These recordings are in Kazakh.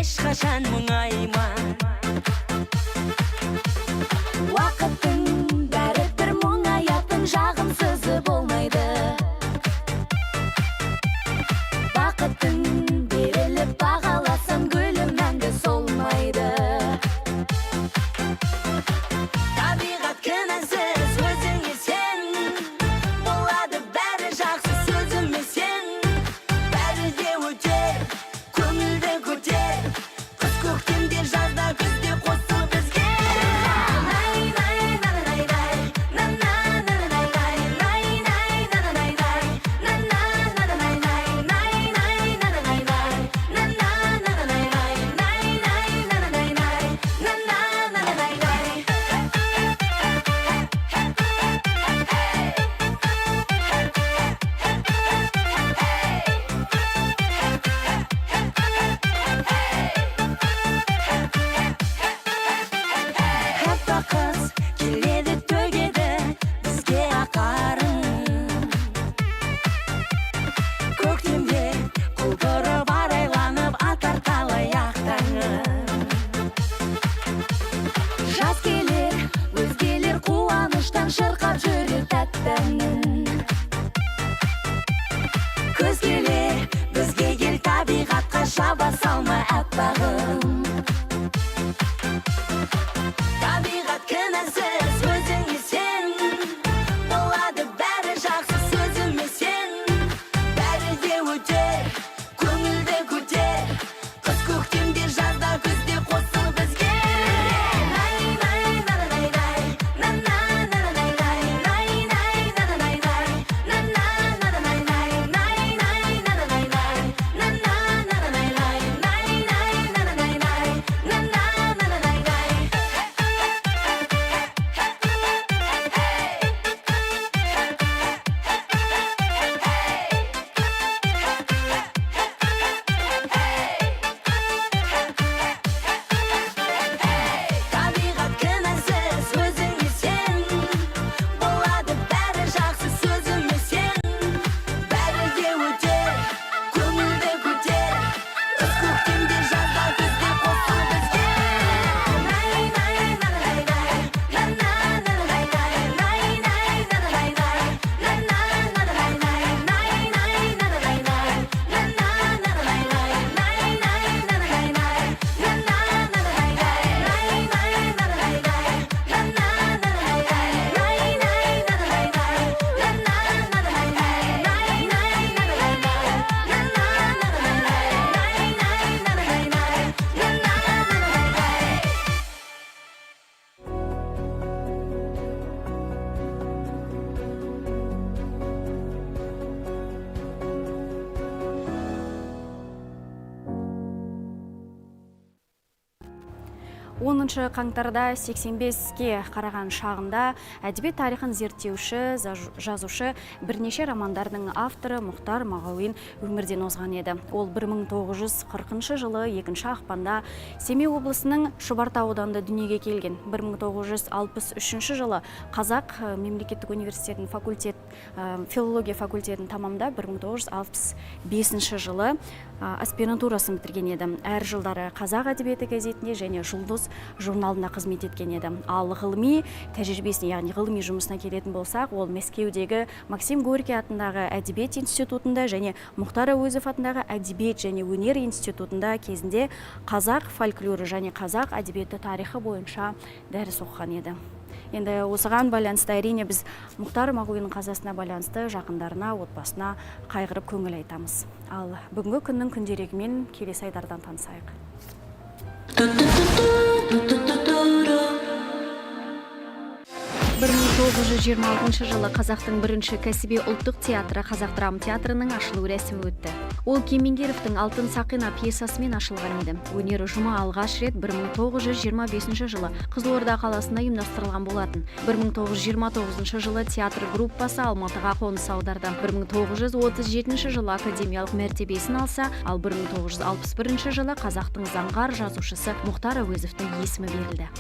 ешқашан мұңайма. Уақыттың бәрібір мұңаятын жағымсызы болмайды. Бақыттың беріліп бағаласан гүлі мәңгі солмайды. Табиғат кінәсіз өзіңе сен, болады бәрі жақсы сөзіме сен. Бәрі де өтер, көңілді көтер, қыс көктемде жазда күзде қосыл бізге. Қыз келеді төгеді бізге ақарын. Көктемде құлпырып арайланып атар талай ақ таңын. Жаз келер, өзгелер қуаныштан шырқап жүрер тәтті әнін. Күз келер, бізге кел табиғатқа шаба салма аппағым. Табиғат кінәсіз өзіңе сен, болады бәрі жақсы сөзіме сен. Бәрі де өтер, көңілді көтер, қыс көктемде жазда күзде қосыл бізге. Табиғат кінәсіз өзіңе сен, болады бәрі жақсы сөзіме сен. Бәрі де өтер, көңілді көтер, қыс көктемде жазда күзде қосыл бізге. Оныншы қаңтарда 85-ке қараған шағында әдебиет тарихын зерттеуші, жазушы, бірнеше романдардың авторы Мұхтар Мағауин өмірден озған еді. Ол 1940 жылы 2 ақпанда Семей облысының Шұбарта ауданында дүниеге келген. 1963 жылы Қазақ мемлекеттік университетінің филология факультетін тамамдап, 1965 жылы аспирантурасын бітірген еді. Әр жылдары Қазақ әдебиеті газетінде және Жұлдыз журналында қызмет еткен еді. Ал ғылыми тәжірибесіне, яғни ғылыми жұмысына келетін болсақ, ол Мәскеудегі Максим Горький атындағы әдебиет институтында және Мұхтар Әуезов атындағы әдебиет және өнер институтында кезінде қазақ фольклоры және қазақ әдебиеті тарихы бойынша дәріс оқыған еді. Енді осыған байланысты әрине біз Мұхтар Мағауиннің қазасына байланысты жақындарына, отбасына қайғырып көңіл айтамыз. Ал бүгінгі күннің күнделігімен келесі айдардан танысайық. 1926 жылы Қазақтың бірінші кәсіби ұлттық театры Қазақ драма театрының ашылу рәсімі өтті. Ол Кемеңгеровтың «Алтын сақина» пьесасымен ашылған еді. Өнер ұжымы алғаш рет 1925 жылы Қызылорда қаласында ұйымдастырылған болатын. 1929 жылы театр группасы Алматыға қоныс аударды. 1937 жылы академиялық мәртебесін алса, ал 1961 жылы қазақтың заңғар жазушысы Мұхтар Әуезовтің есімі берілді.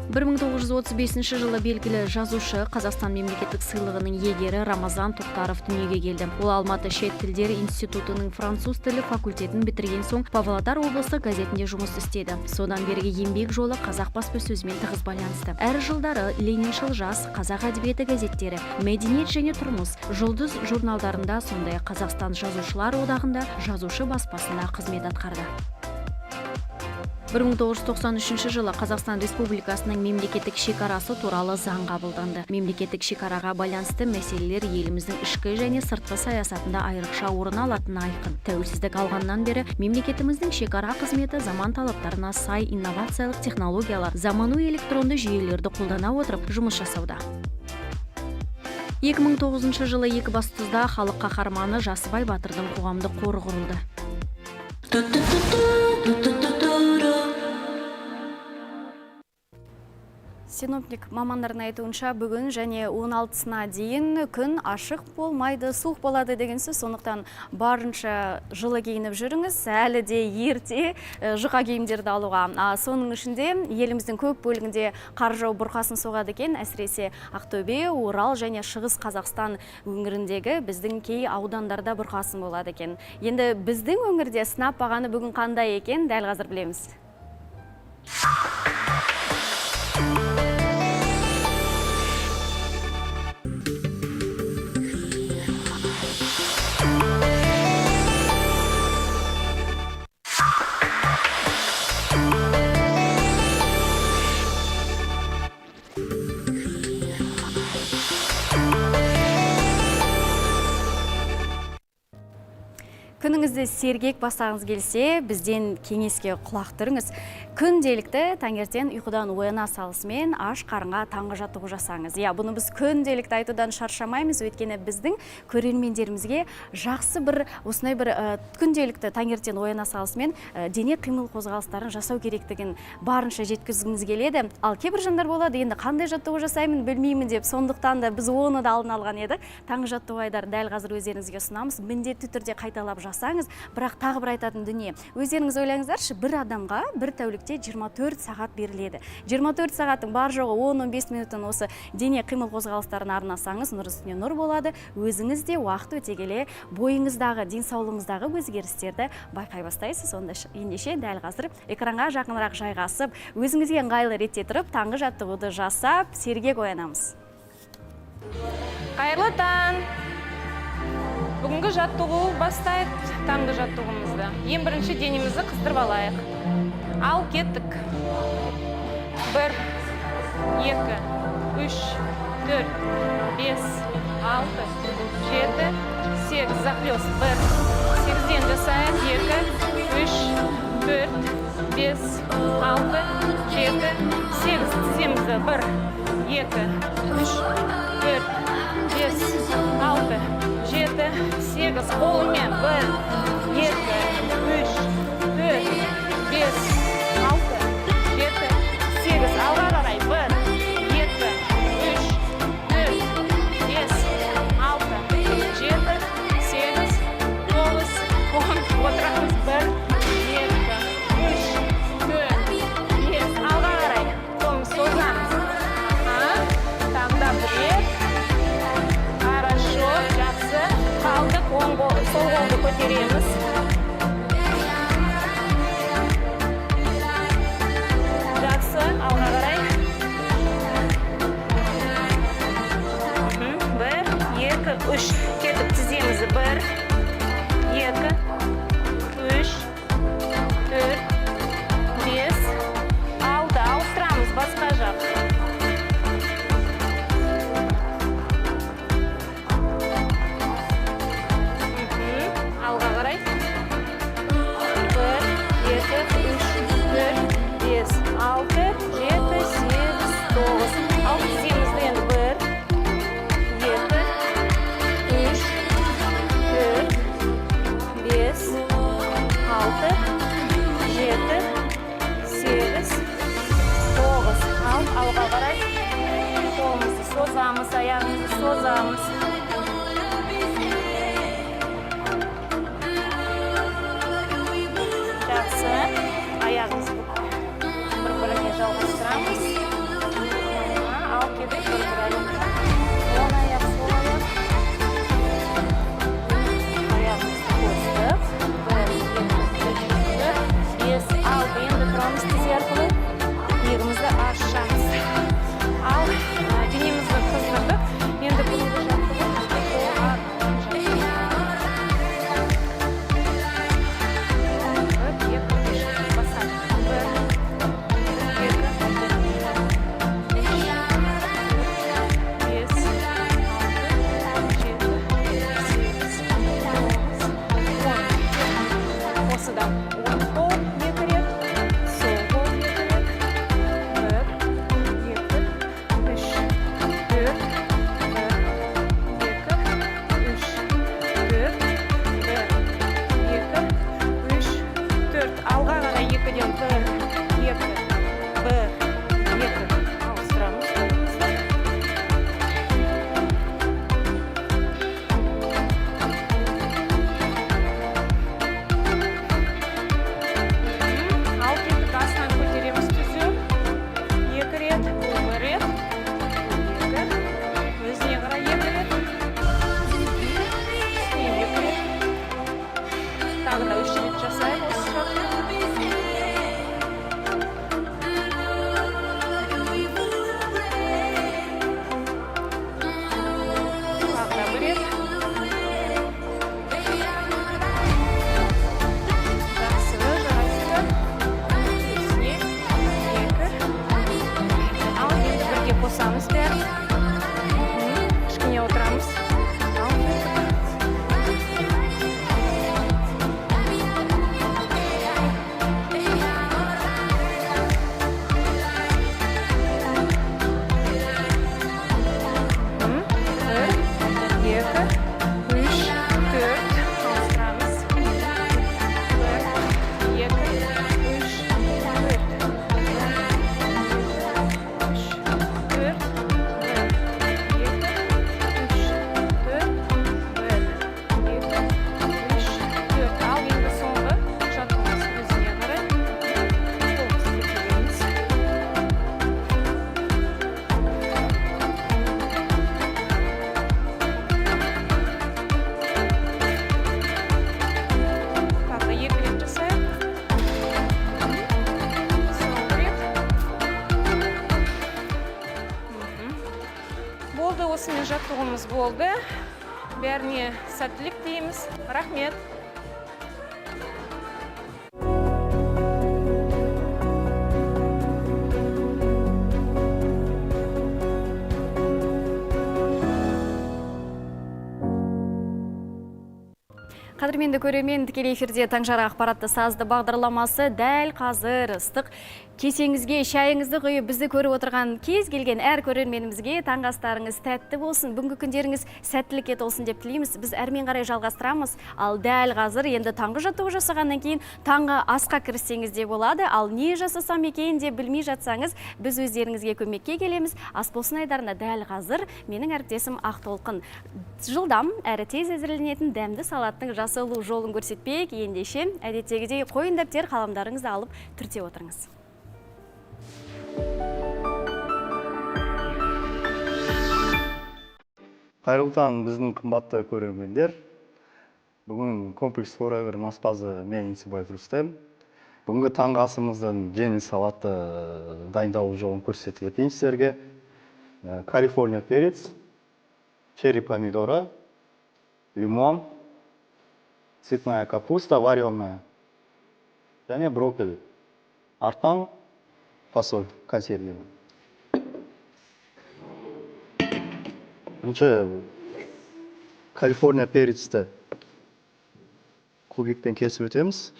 1935 жылы белгілі жазушы Қазақстан мемлекеттік сыйлығының иегері Рамазан Тоқтаров дүниеге келді. Ол Алматы шет тілдері институтының француз тілі факультетін бітірген соң Павлодар облысы газетінде жұмыс істеді. Содан бергі еңбек жолы қазақ баспасөзімен тығыз байланысты. Әр жылдары Лениншіл жас, қазақ әдебиеті газеттері, мәдениет және тұрмыс, жұлдыз журналдарында, сондай Қазақстан жазушылар одағында жазушы баспасында қызмет атқарды. 1993 жылы Қазақстан Республикасының мемлекеттік шекарасы туралы заң қабылданды. Мемлекеттік шекараға байланысты мәселелер еліміздің ішкі және сыртқы саясатында айрықша орын алатыны айқын. Тәуелсіздік алғаннан бері мемлекетіміздің шекара қызметі заман талаптарына сай инновациялық технологиялар, заманауи электронды жүйелерді қолдана отырып жұмыс жасауда. 2009 жылы Екібастұзда халық қаһарманы Жасыбай Батырдың қоғамдық қоры құрылды. Синоптик мамандардың айтуынша бүгін және 16-сына дейін күн ашық болмайды, суық болады деген сөз. Сондықтан барынша жылы киініп жүріңіз, әлі де ерте жұқа киімдерді алуға. Соның ішінде еліміздің көп бөлігінде қар жауып бұрқасын соғады екен, әсіресе Ақтөбе, Орал және Шығыс Қазақстан өңіріндегі біздің кей аудандарда бұрқасын болады екен. Енді біздің өңірде сынап бағаны бүгін қандай екен, дәл қазір білеміз. Күніңізді сергек бастағыңыз келсе, бізден кеңеске құлақ түріңіз. Күнделікті таңертең ұйқыдан ояна салысымен аш қарынға таңғы жаттығу жасаңыз. Бұны біз күнделікті айтудан шаршамаймыз, өйткені біздің көрермендерімізге жақсы осындай бір күнделікті таңертең ояна салысымен дене қимыл қозғалыстарын жасау керектігін барынша жеткізгіміз келеді. Ал кейбір жандар болады, енді қандай жаттығу жасаймын білмеймін деп, сондықтан да біз оны да алдын алған едік. Таңғы жаттығу айдар дәл қазір өздеріңізге ұсынамыз. Міндетті түрде қайталап жасаңыз, бірақ тағы бір айтатын дүние. Өздеріңіз ойлаңыздаршы, бір адамға бір тәулікте 24 сағат беріледі. 24 сағаттың бар жоғы 10-15 минуттан осы дене қимыл қозғалыстарын арнасаңыз, нұр үстіне нұр болады. Өзіңіз де уақыт өте келе бойыңыздағы, денсаулығыңыздағы өзгерістерді байқай бастайсыз. Онда ендеше дәл қазір экранға жақынырақ жайғасып, өзіңізге ыңғайлы ретте тұрып, таңғы жаттығуды жасап, сергек оянамыз. Қайырлы таң! Бүгінгі жаттығу бастайды таңғы жаттығуымызды. Ең бірінші денемізді қыздырып алайық. Ал кеттік. 1, 2, 3, 4, 5, 6, 7, 8, захлёст. 1, 8-ден жасайық. 2, 3, 4, 5, 6, 7, 8. Тіземізді 1, 2, 3, 4, 5, 6, 7, 8. Қолымен 1, 2, 3, 4, 5, 6, 7, 8. Алға қарай 1, 2, 3, 4, 5, 6, 7, 8, 9, 10. Отырамыз 1, 2, 3, 4, 5. Алға қарай қолымыз созамыз. Таңда 1. Хорошо, жақсы. Қалдық, сол қолды көтереміз. Жақсы, алға қарай. 1, 2, 3. Кетіп тіземізді 1, 2, 3, 4, 5, 6. Ауыстырамыз басқа жақ. Алға қарай. 1, 2, 3, 4, 5, 6, 7, 8, 9. Ал тіземізді енді 1, 2, 3, 4, 5, 6, 7, 8, 9. Ал алға қарай. Қолымызды созамыз, аяғымызды созамыз. Жақсы. Аяғымызды бір-біріне жалғастырамыз. жаттығуымыз болды. Бәріне сәттілік дейміз. Рахмет. Қадірменді көрермен, тікелей эфирде Таңжара ақпаратты сазды бағдарламасы дәл қазір ыстық кесеңізге шайыңызды құйып бізді көріп отырған кез келген әр көрерменімізге таңғы астарыңыз тәтті болсын, бүгінгі күндеріңіз сәттілікке толсын деп тілейміз. Біз әрмен қарай жалғастырамыз. Ал дәл қазір енді таңғы жаттығу жасағаннан кейін таңғы асқа кіріссеңіз де болады. Ал не жасасам екен деп білмей жатсаңыз, біз өздеріңізге көмекке келеміз. Ас болсын айдарында дәл қазір менің әріптесім Ақтолқын жылдам әрі тез әзірленетін дәмді салаттың жасалу жолын көрсетпек. Ендеше әдеттегідей қойын дәптер қаламдарыңызды алып түрте отырыңыз. Қайырлы таң біздің қымбатты көрермендер. Бүгін комплекс форевер аспазы мен Еңсебаев Рүстем. Бүгінгі таңғы асымыздың жеңіл салатты дайындалу жолын көрсетіп өтейін сіздерге. Калифорния перец, черри помидоры, лимон, цветная капуста вареная және брокколи. Артан фасоль консервированный. Бірінші Калифорния перецті кубикпен кесіп өтеміз.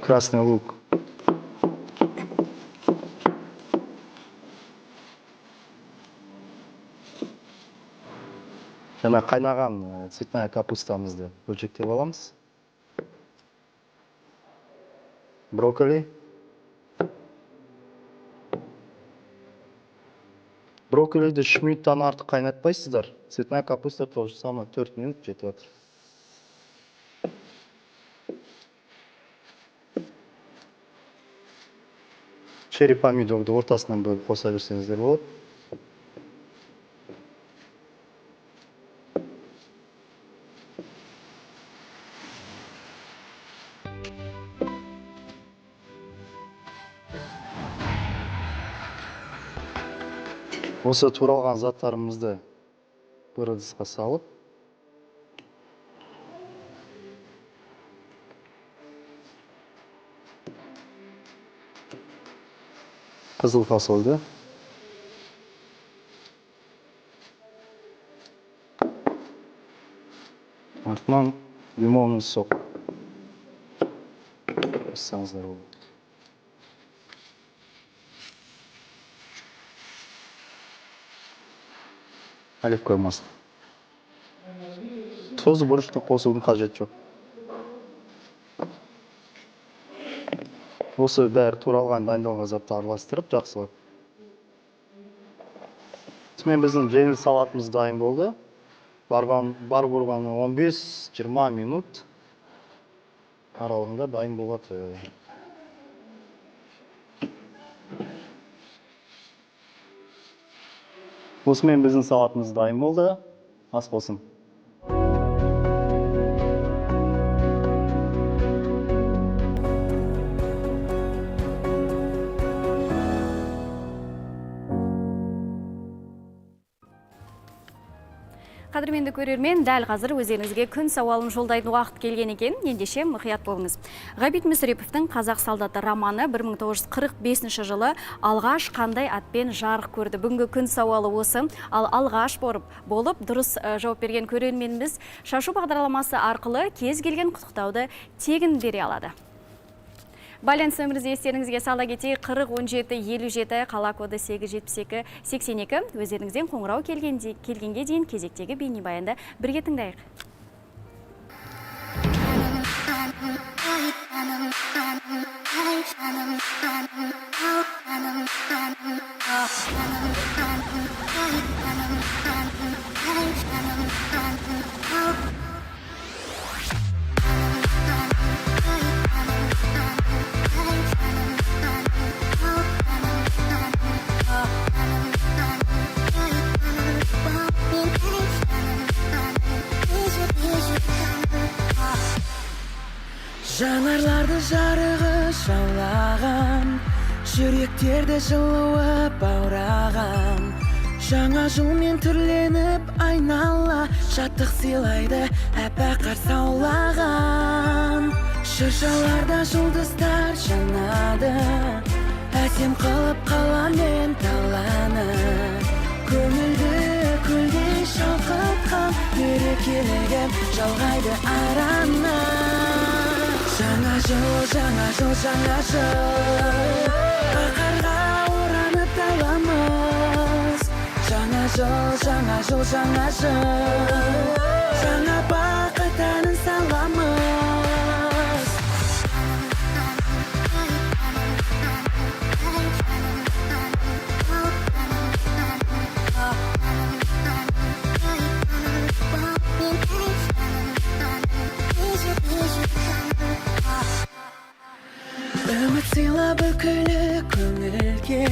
Красный лук. Жаңа қайнаған цветная капустамызды бөлшектеп аламыз. Брокколи. Брокколиді 3 минуттан артық қайнатпайсыздар. Цветная капуста тоже самое 4 минут жетіп жатыр. Черри помидорды ортасынан бөліп қоса берсеңіздер болады. Осы туралған заттарымызды бір ыдысқа салып, қызыл фасольді, артынан лимонный сок қоссаңыздар болады. Оливковый масло. Тұз бұрышты қосудың қажеті жоқ. Осы бәрі туралған дайындалған затты араластырып жақсылап. Сонымен біздің жеңіл салатымыз дайын болды. Бар болғаны 15-20 минут аралығында дайын болады. Осымен біздің салатымыз дайын болды. Ас болсын. Қадірменді көрермен, дәл қазір өздеріңізге күн сауалын жолдайтын уақыт келген екен. Ендеше мұқият болыңыз. Ғабит Мүсіреповтің «Қазақ солдаты» романы 1945 жылы алғаш қандай атпен жарық көрді? Бүгінгі күн сауалы осы. Ал алғаш болып дұрыс жауап берген көрерменіміз шашу бағдарламасы арқылы кез келген құттықтауды тегін бере алады. Байланыс нөміріңізді естеріңізге сала кетейік. 40-17-57, қала коды 872-82. Өздеріңізден қоңырау келгенге дейін кезектегі бейнебаянды бірге тыңдайық. жарығы жаулаған, жүректерді жылуы баураған. Жаңа жылмен түрленіп айнала, шаттық сыйлайды әппақ қар саулаған. Шыршаларда жұлдыздар жанады, әсем қылып қаламен таланы. Көңілді көлдей шалқытқан, мерекелеген жалғайды араны. Жаңа жыл, жаңа жыл, жаңа жыл, қаһарға оранып даламыз. Жаңа жыл, жаңа жыл, жаңа жыл, жаңа бақыт әнін саламыз. Үміт сыйла бүкілі көңілге,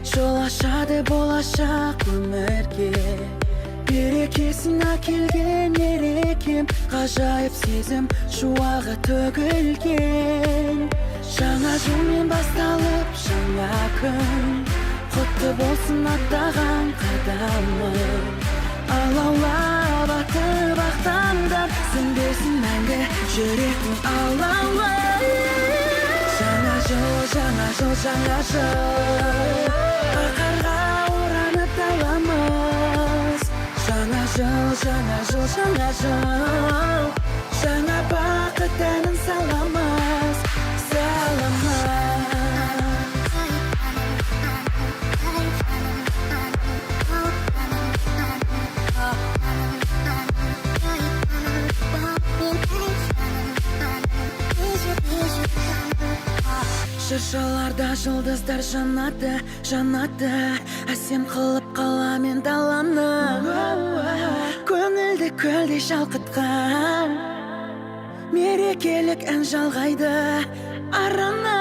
жол ашады болашақ өмірге. Берекесін әкелген мерекем, ғажайып сезім шуағы төгілген. Жаңа жылмен басталып жаңа күн, құтты болсын аттаған қадамым. Алаулап атып ақтаңдар, сөнбесін мәңгі жүректің алауы. Жаңа жыл, жаңа жыл, жаңа жыл, қаһарға оранып даламыз. Жаңа жыл, жаңа жыл, жаңа жыл, жаңа бақыт әнін саламыз, саламыз. Шыршаларда жұлдыздар жанады, жанады, әсем қылып қаламен даланы. Көңілді көлдей шалқытқан, мерекелік ән жалғайды араны.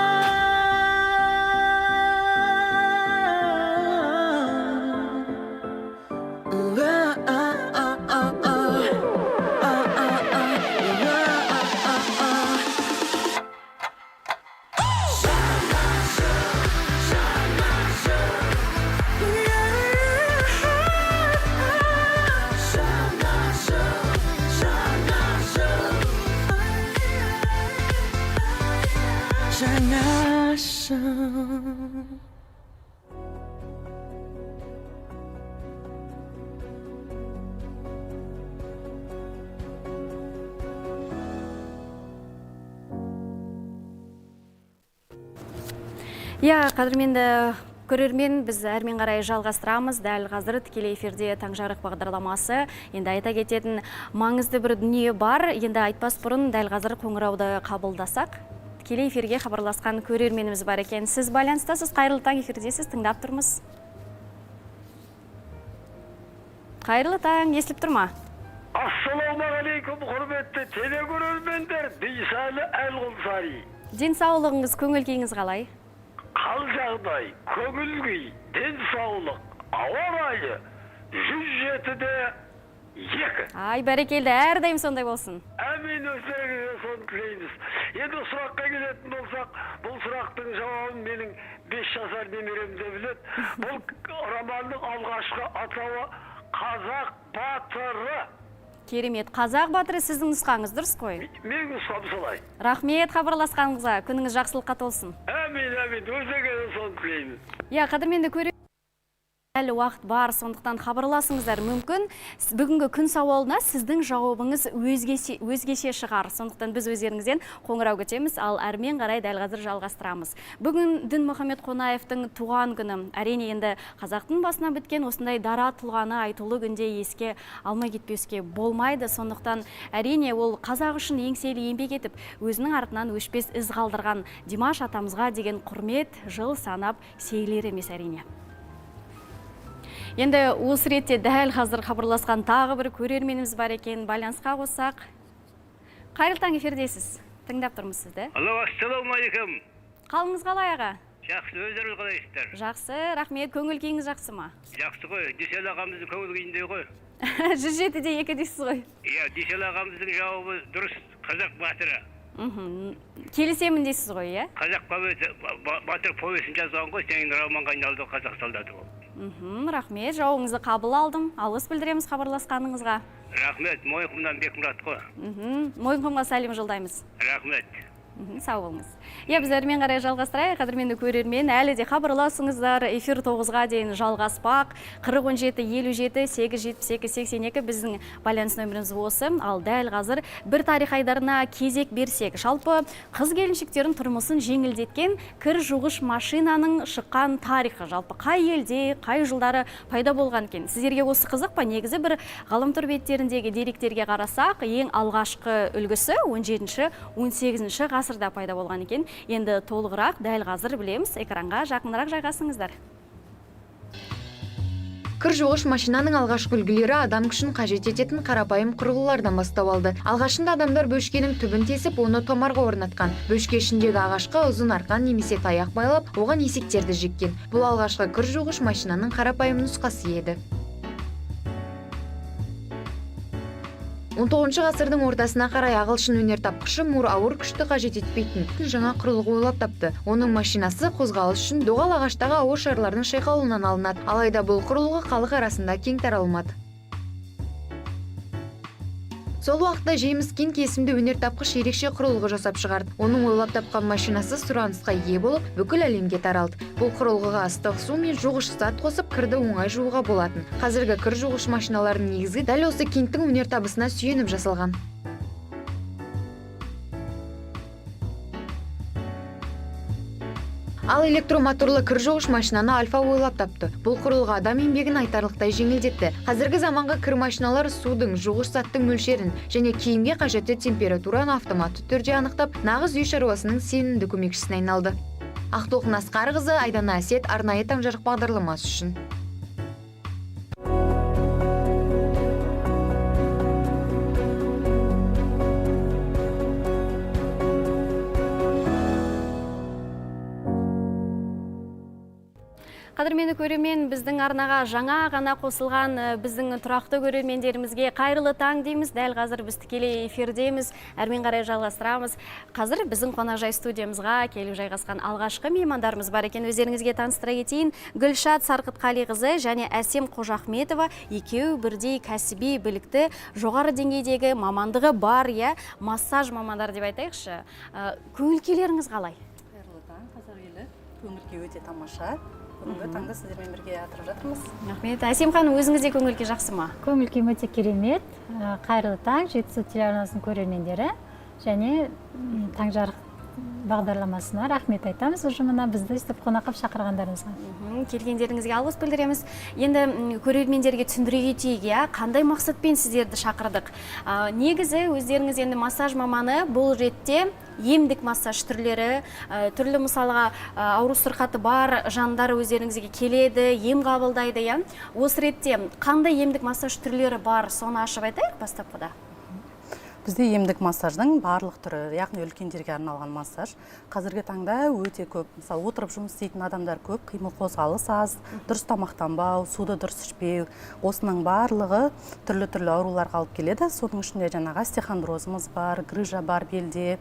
Жаңа жыл. Қадірменді көрермен, біз әрмен қарай жалғастырамыз. Дәл қазір тікелей эфирде Таңжарық бағдарламасы. Енді айта кететін маңызды бір дүние бар. Енді айтпас бұрын дәл қазір қоңырауды қабылдасақ. Тікелей эфирге хабарласқан көрерменіміз бар екен. Сіз байланыстасыз, қайырлы таң, эфирдесіз, тыңдап тұрмыз. Қайырлы таң, естіліп тұрма? Ассалаумағалейкум, құрметті телекөрермендер, Бейсалы Әлғұлсари. Денсаулығыңыз, көңіл күйіңіз қалай? Қал жағдай, көңіл күй, денсаулық, ауа райы 107-де 2. Ай, бәрекелді, әрдайым сондай болсын. Әмин, өздеріңізге соны тілейміз. Енді сұраққа келетін болсақ, бұл сұрақтың жауабын менің 5 жасар немерем де біледі. Бұл романның алғашқы атауы Қазақ батыры. Керемет, Қазақ батыры сіздің нұсқаңыз, дұрыс қой? Мен нұсқам солай. Рахмет хабарласқаныңызға, күніңіз жақсылыққа толсын. Әмин, өздеріңізге соны тілейміз. Қадірменді көре әлі уақыт бар, сондықтан хабарласыңыздар. Мүмкін бүгінгі күн сауалына сіздің жауабыңыз өзгеше шығар. Сондықтан біз өздеріңізден қоңырау күтеміз, ал әрмен қарай дәл қазір жалғастырамыз. Бүгін Дінмұхамед Қонаевтың туған күні. Әрине енді қазақтың басына біткен осындай дара тұлғаны айтулы күнде еске алмай кетпеске болмайды. Сондықтан әрине ол қазақ үшін еңселі еңбек етіп, өзінің артынан өшпес із қалдырған Димаш атамызға деген құрмет жыл санап сейілер емес әрине. Енді осы ретте дәл қазір хабарласқан тағы бір көрерменіміз бар екен, байланысқа қоссақ. Қайырлы таң, эфирдесіз. Тыңдап тұрмыз сізді. Алло, ассалаумағалейкум. Қалыңыз қалай аға? Жақсы, өздеріңіз қалайсыздар? Жақсы, рахмет. Көңіл күйіңіз жақсы ма? Жақсы ғой, Дүйсел ағамыздың көңіл күйіндей ғой. 107-де 2 дейсіз ғой. Иә, Дүйсел ағамыздың жауабы дұрыс, Қазақ батыры. Келісемін дейсіз ғой, иә? Қазақ батыр повесін жазған ғой, сенің романға айналды қазақ солдаты болып. Рахмет, жауабыңызды қабыл алдым. Алғыс білдіреміз хабарласқаныңызға. Рахмет, Мойынқұмнан Бекмұрат қой. Мойынқұмға сәлем жолдаймыз. Рахмет. Сау болыңыз. Біз әрмен қарай жалғастырайық. Қадірменді көрермен, әлі де хабарласыңыздар. Эфир 9-ға дейін жалғаспақ. 4017 57 872 82 біздің байланыс нөміріміз осы. Ал дәл қазір бір тарих айдарына кезек берсек. Жалпы қыз келіншектердің тұрмысын жеңілдеткен кір жуғыш машинаның шыққан тарихы. Жалпы қай елде, қай жылдары пайда болған екен? Сіздерге осы қызық па? Негізі бір ғаламтор беттеріндегі деректерге қарасақ, ең алғашқы үлгісі 17-18 ғасырда пайда болған екен. Енді толығырақ дәл қазір білеміз. Экранға жақынырақ жайғасыңыздар. Кір жуғыш машинаның алғашқы үлгілері адам күшін қажет ететін қарапайым құрылғылардан бастау алды. Алғашында адамдар бөшкенің түбін тесіп, оны томарға орнатқан. Бөшке ішіндегі ағашқа ұзын арқан немесе таяқ байлап, оған есектерді жеккен. Бұл алғашқы кір жуғыш машинаның қарапайым нұсқасы еді. 19 ғасырдың ортасына қарай ағылшын өнертапқышы Мур ауыр күшті қажет етпейтін жаңа құрылғы ойлап тапты. Оның машинасы қозғалыс үшін доғал ағаштағы ауыр шарлардың шайқалуынан алынады. Алайда бұл құрылғы халық арасында кең таралмады. Сол уақытта Джеймс Кинг есімді өнертапқыш ерекше құрылғы жасап шығарды. Оның ойлап тапқан машинасы сұранысқа ие болып, бүкіл әлемге таралды. Бұл құрылғыға ыстық су мен жуғыш зат қосып, кірді оңай жууға болатын. Қазіргі кір жуғыш машиналарының негізі дәл осы Кингтің өнертабысына сүйеніп жасалған. Ал электромоторлы кір жуғыш машинаны Альфа ойлап тапты. Бұл құрылғы адам еңбегін айтарлықтай жеңілдетті. Қазіргі заманғы кір машиналар судың, жуғыш заттың мөлшерін және киімге қажетті температураны автоматты түрде анықтап, нағыз үй шаруасының сенімді көмекшісіне айналды. Ақтолқын Асқарқызы, Айдана Әсет, арнайы таңжарық бағдарламасы үшін. Қадірменді көрермен, біздің арнаға жаңа ғана қосылған біздің тұрақты көрермендерімізге қайырлы таң дейміз. Дәл қазір біз тікелей эфирдеміз, әрмен қарай жалғастырамыз. Қазір біздің қонақжай студиямызға келіп жайғасқан алғашқы меймандарымыз бар екен. Өздеріңізге таныстыра кетейін. Гүлшат Сарқытқалиқызы және Әсем Қожахметова екеуі бірдей кәсіби білікті, жоғары деңгейдегі мамандығы бар, массаж мамандар деп айтайықшы. Көңіл-күйлеріңіз қалай? Қайырлы таң, қазақ елі. Көңіл-күй өте тамаша. Бүгінгі таңда сіздермен бірге атырып жатырмыз. Рахмет. Әсем ханым, өзіңізде көңіл-күй жақсы ма? Көңіл-күй өте керемет. Қайырлы таң, Жетісу телеарнасының көрермендері және таңжарық бағдарламасына рахмет айтамыз, ұжымына бізді істеп қонаққа шақырғандарыңызға. Келгендеріңізге алғыс білдіреміз. Енді көрермендерге түсіндіре кетейік, қандай мақсатпен сіздерді шақырдық? Негізі өздеріңіз енді массаж маманы, бұл ретте емдік массаж түрлері, түрлі мысалға ауру сырқаты бар жандар өздеріңізге келеді, ем қабылдайды. Осы ретте қандай емдік массаж түрлері бар, соны ашып айтайық бастапқыда. Бізде емдік массаждың барлық түрі, яғни үлкендерге арналған массаж. Қазіргі таңда өте көп, мысалы, отырып жұмыс істейтін адамдар көп, қимыл қозғалыс аз, дұрыс тамақтанбау, суды дұрыс ішпеу, осының барлығы түрлі-түрлі ауруларға алып келеді. Соның ішінде жаңағы остеохондрозымыз бар, грыжа бар белде,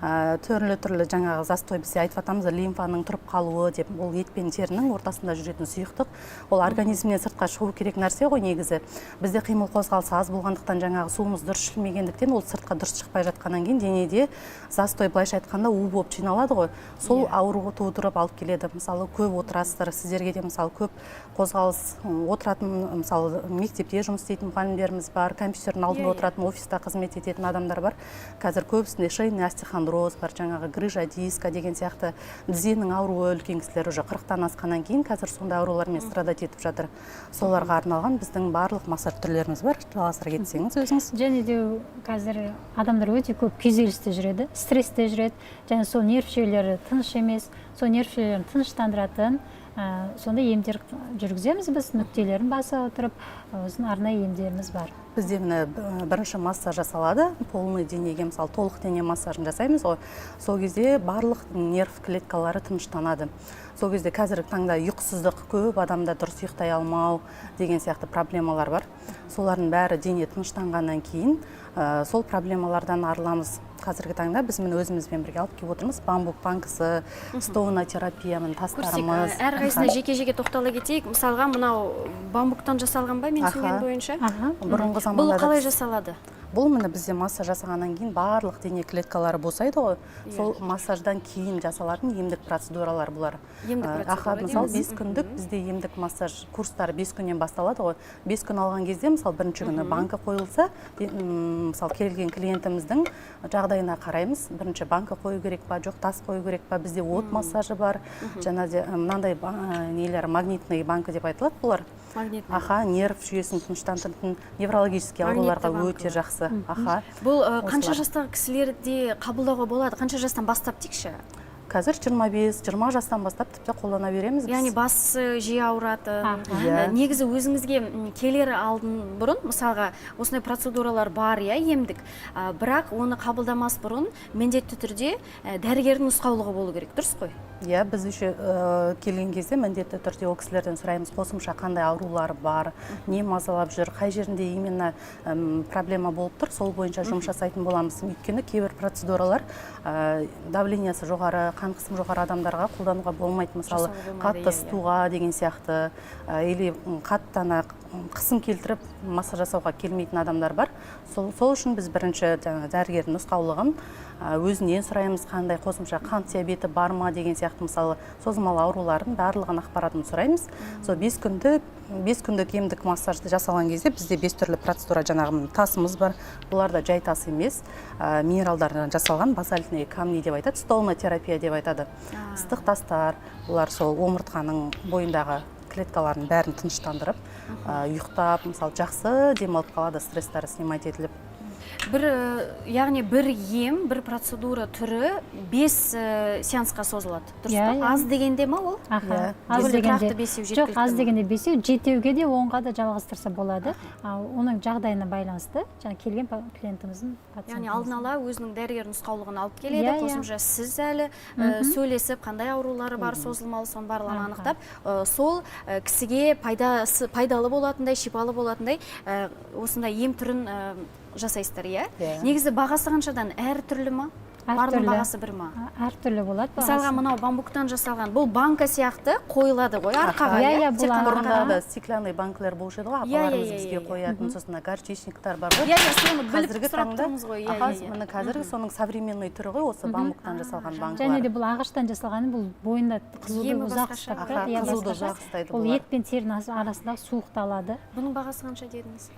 түрлі-түрлі жаңағы застой, бізде айтып атамыз, лимфаның тұрып қалуы деп, ол ет пен терінің ортасында жүретін сұйықтық, ол организмнен сыртқа шығу керек нәрсе ғой негізі. Бізде қимыл қозғалыс аз болғандықтан жаңағы суымыз дұрыс ішілмегендіктен ол сыртқа дұрыс шықпай жатқаннан кейін денеде застой, былайша айтқанда у болып жиналады ғой. Сол ауруға тудырып алып келеді. Мысалы, көп отырасыздар, сіздерге де мысалы көп қозғалыс отыратын, мысалы, мектепте жұмыс істейтін мұғалімдеріміз бар, компьютердің алдында отыратын, офиста қызмет ететін адамдар бар. Қазір көбісінде шейный остеохондроз бар, жаңағы грыжа диска деген сияқты тізенің ауруы үлкен кісілер уже 40-тан асқаннан кейін қазір сондай аурулармен страдать етіп жатыр. Соларға арналған біздің барлық массаж түрлеріміз бар. Жалғастыра кетсеңіз өзіңіз. Және де қазір адамдар өте көп күйзелісте жүреді, стрессте жүреді, және сол нерв жүйелері тыныш емес, сол нерв жүйелерін тыныштандыратын сондай емдер жүргіземіз біз, нүктелерін баса отырып, өзінің арнайы емдеріміз бар. Бізде бірінші массаж жасалады, полный денеге, мысалы, толық дене массажын жасаймыз ғой. Сол кезде барлық нерв клеткалары тыныштанады. Сол кезде қазіргі таңда ұйқысыздық көп, адамда дұрыс ұйықтай алмау деген сияқты проблемалар бар. Солардың бәрі дене тыныштанғаннан кейін сол проблемалардан арыламыз. қазіргі таңда біз міне өзімізбен бірге алып келіп отырмыз. Бамбук банкасы, стоунотерапия, тастарымыз. Әрқайсысына жеке-жеке тоқтала кетейік. Мысалға, мынау бамбуктан жасалған ба, мен түсінген бойынша? Бұрынғы Бұл заманда қалай жасалады? Бұл міне бізде массаж жасағаннан кейін барлық дене клеткалары босайды ғой. Сол массаждан кейін жасалатын емдік процедуралар бұлар. Мысалы 5 күндік бізде емдік массаж курстары 5 күннен басталады ғой. 5 күн алған кезде, мысалы бірінші күні банка қойылса, мысалы келген клиентіміздің жағдайына қараймыз. Бірінші банка қою керек па, жоқ тас қою керек па, бізде от массажы бар. Және де мынандай нелер магнитный банка деп айтылады бұлар. Нерв жүйесін тыныштандыратын неврологический ауруларға өте жақсы. Бұл қанша жастағы кісілерде қабылдауға болады? Қанша жастан бастап дейікші? Қазір 25-20 жастан бастап тіпті қолдана береміз. Яғни басы жиі ауыратын. Негізі өзіңізге келер алдын бұрын, мысалға, осындай процедуралар бар, емдік. Бірақ оны қабылдамас бұрын міндетті түрде дәрігердің нұсқаулығы болу керек, дұрыс қой? Біз еще келген кезде міндетті түрде ол кісілерден сұраймыз, қосымша қандай аурулары бар, не мазалап жүр, қай жерінде именно проблема болып тұр, сол бойынша жұмыс жасайтын боламыз. Өйткені кейбір процедуралар давлениесі жоғары, қан қысым жоғары адамдарға қолдануға болмайды. Мысалы, қатты ыстуға деген сияқты, или қаттана қысым келтіріп массаж жасауға келмейтін адамдар бар. Сол үшін біз бірінші дәрігердің нұсқаулығын өзінен сұраймыз, қандай қосымша қант диабеті бар ма деген сияқты, мысалы созылмалы аурулардың барлығын ақпаратын сұраймыз. Сол 5 күндік емдік массажды жасалған кезде бізде 5 түрлі процедура, жаңағы тасымыз бар. Бұлар да жай тас емес, минералдардан жасалған базальтный камни деп айтады, стоунотерапия деп айтады. Ыстық тастар, бұлар сол омыртқаның бойындағы клеткаларын бәрін тыныштандырып, ұйықтап, мысалы жақсы демалып қалады, стресстары снимать етіліп. Яғни бір ем, бір процедура түрі 5 сеансқа созылады. Дұрыс па? Аз дегенде ма ол? Аз дегенде. Жоқ, аз дегенде 5-еу, 7-еуге де 10-ға да жалғастырса болады. Оның жағдайына байланысты, келген клиентіміздің пациентіміз. Яғни алдын ала өзінің дәрігер нұсқаулығын алып келеді, қосымша сіз әлі сөйлесіп, қандай аурулары бар, созылмалы, соның барлығын анықтап, сол кісіге пайдалы болатындай, шипалы болатындай осындай ем түрін жасайсыздар, Негізі бағасы қаншадан? Әр түрлі ма? Бардың бағасы бір ма? Әр түрлі болады. Мысалға, мынау бамбуктан жасалған, бұл банка сияқты қойылады ғой, арқаға, бұрында да стеклянный банкалар болушы еді ғой, апаларымыз бізге қоятын, сосын горчичниктар бар ғой. Соны біліп сұрап тұрмыз ғой. Қазіргі соның современный түрі ғой, осы бамбуктан жасалған банкалар. Және де бұл ағаштан жасалғаны, бұл бойында қызуды ұзақ ұстап тұрады. Қызуды ұзақ ұстайды. Ол ет пен терінің арасындағы суықты алады. Бұның бағасы қанша дедіңіз?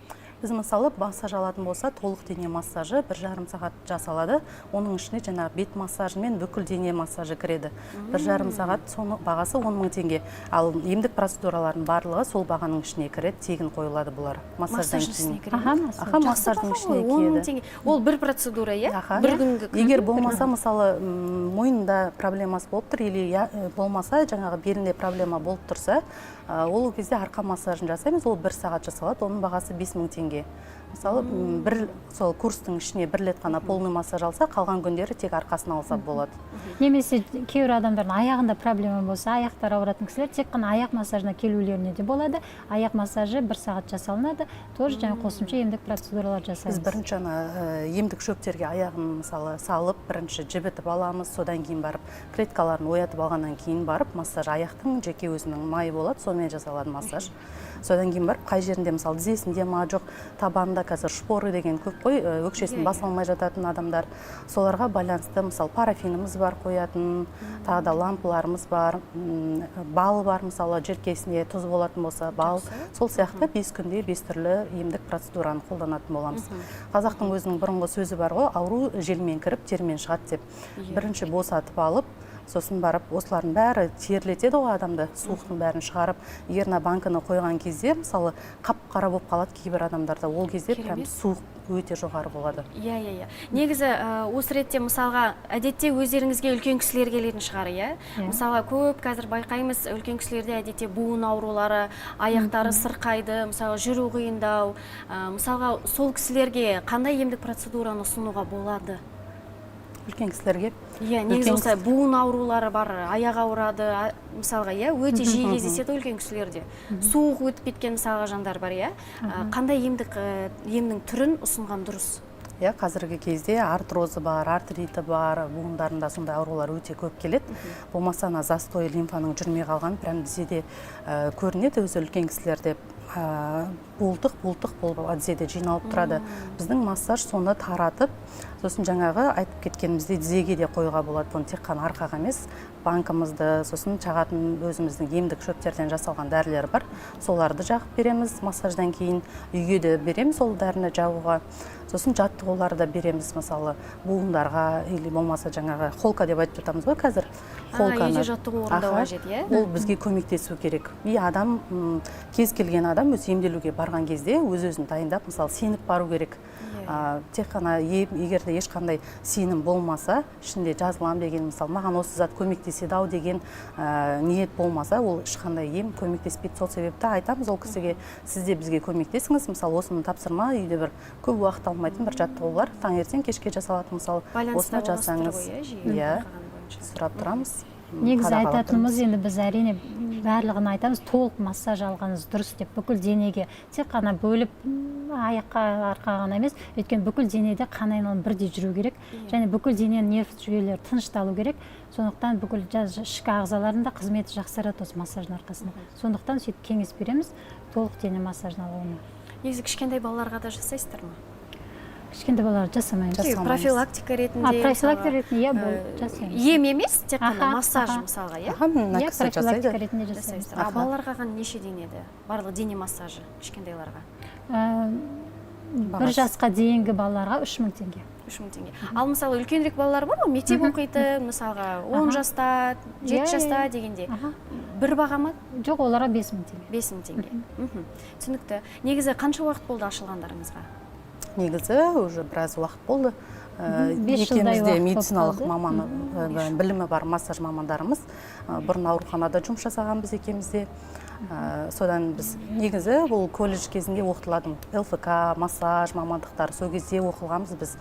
Біз мысалы массаж алатын болса, толық дене массажы 1,5 сағат жасалады. Оның ішіне жаңағы бет массажы мен бүкіл дене массажы кіреді. 1,5 сағат, соның бағасы 10 000 теңге. Ал емдік процедуралардың барлығы сол бағаның ішіне кіреді, тегін қойылады бұлар. Массаждың ішіне кіреді. Массаждың ішіне кіреді. Ол бір процедура, бір күнгі. Егер болмаса, мысалы, мойнында проблемасы болып тұр, или болмаса, жаңағы белінде проблема болып тұрса, ол кезде арқа массажын жасаймыз, ол 1 сағат жасалады, оның бағасы 5 000 теңге. Мысалы, сол курстың ішіне 1 рет қана полный массаж алса, қалған күндері тек арқасын алса болады. Немесе кейбір адамдардың аяғында проблема болса, аяқтар ауыратын кісілер тек қана аяқ массажына келулеріне де болады. Аяқ массажы 1 сағат жасалынады, тоже жаңа қосымша емдік процедуралар жасаймыз. Біз бірінші емдік шөптерге аяғын мысалы салып, бірінші жібітіп аламыз, содан кейін барып клеткаларын оятып алғаннан кейін барып массаж, аяқтың жеке өзінің майы болады, сонымен жасалады массаж. Содан кейін барып, қай жерінде, мысалы, тізесінде ма, жоқ, табанында қазір шпоры деген көп қой, өкшесін баса алмай жататын адамдар. Соларға байланысты, мысалы, парафиніміз бар қоятын, тағы да лампыларымыз бар, балы бар, мысалы, желкесіне тұз болатын болса, бал. Сол сияқты 5 күнде 5 түрлі емдік процедураны қолданатын боламыз. Қазақтың өзінің бұрынғы сөзі бар ғой, ауру желмен кіріп, термен шығады деп. Бірінші босатып алып, сосын барып, осылардың бәрі терлетеді ғой адамды, суықтың бәрін шығарып. Егер банканы қойған кезде, мысалы, қап-қара болып қалады кейбір адамдарда, ол кезде прям суық өте жоғары болады. Негізі осы ретте, мысалға, әдетте өздеріңізге үлкен кісілер келетін шығар, Мысалға, көп қазір байқаймыз, үлкен кісілерде әдетте буын аурулары, аяқтары сырқайды, мысалға, жүру қиындау. Мысалға, сол кісілерге қандай емдік процедураны ұсынуға болады? Үлкен кісілерге? Негізі осылай буын аурулары бар, аяқ ауырады, мысалға, өте жиі кездеседі үлкен кісілерде. Суық өтіп кеткен мысалға жандар бар, қандай емнің түрін ұсынған дұрыс? Иә, қазіргі кезде артрозы бар, артриті бар, буындарында сондай аурулар өте көп келеді. Болмаса застой лимфаның жүрмей қалған прям бізде де көрінеді, өзі үлкен кісілерде болтық болып тізеде жиналып тұрады. Біздің массаж соны таратып, сосын жаңағы айтып кеткеніміздей тізеге де қойға болады. Бұны тек қана арқаға емес, банкымызды, сосын жағатын өзіміздің емдік шөптерден жасалған дәрілер бар. Соларды жағып береміз, массаждан кейін үйге де береміз сол дәріні жағуға. Сосын жаттығуларды береміз, мысалы буындарға или болмаса жаңағы холка деп айтып жатамыз ғой қазір. Үйде жаттығу орындау қажет, иә? Ол бізге көмектесу керек. Адам, кез келген адам өз емделуге барған кезде өз-өзін дайындап, мысалы сеніп бару керек. Тек қана егерде ешқандай сенім болмаса, ішінде жазылам деген, мысалы маған осы зат көмектеседі ау деген ниет болмаса, ол ешқандай ем көмектеспейді. Сол себепті айтамыз ол кісіге, сіз де бізге көмектесіңіз, мысалы осыны тапсырма, үйде бір көп уақыт алмайтын бір жаттығулар, таңертең кешке жасалатын, мысалы осыны жасаңыз. Иә, сұрап тұрамыз. Негізі айтатынымыз, енді біз әрине барлығын айтамыз, толық массаж алғаныңыз дұрыс деп, бүкіл денеге тек қана бөліп аяққа, арқаға ғана емес, өйткені бүкіл денеде қан айналымы бірдей жүру керек, және бүкіл дененің нерв жүйелері тынышталу керек. Сондықтан бүкіл ішкі ағзаларында қызметі жақсарады осы массаждың арқасында. Сондықтан сөйтіп кеңес береміз толық дене массажын алуына. Негізі кішкентай балаларға да жасайсыздар ма? Кішкентай балалар жасамаймыз. Профилактика ретінде. Профилактика ретінде, иә, бұл жасаймыз. Ем емес, тек қана массаж мысалға, иә? Иә, профилактика ретінде жасаймыз. Балаларға қан неше денеді? Барлық дене массажы кішкентайларға? 1 жасқа дейінгі балаларға 3000 теңге. 3000 теңге. Ал мысалы үлкенірек балалар бар ма? Мектеп оқиды, мысалға 10 жаста, 7 жаста дегенде. Бір баға ма? Жоқ, оларға 5000 теңге. 5000 теңге. Түсінікті. Негізі қанша уақыт болды ашылғандарыңызға? Негізі уже біраз уақыт болды. 5 жылдай уақыт медициналық маманы білімі бар массаж мамандарымыз. Бұрын ауруханада жұмыс жасаған біз екеумізде. Содан біз негізі бұл колледж кезінде оқытыладым. ЛФК, массаж мамандықтары сол кезде оқылғанбыз біз.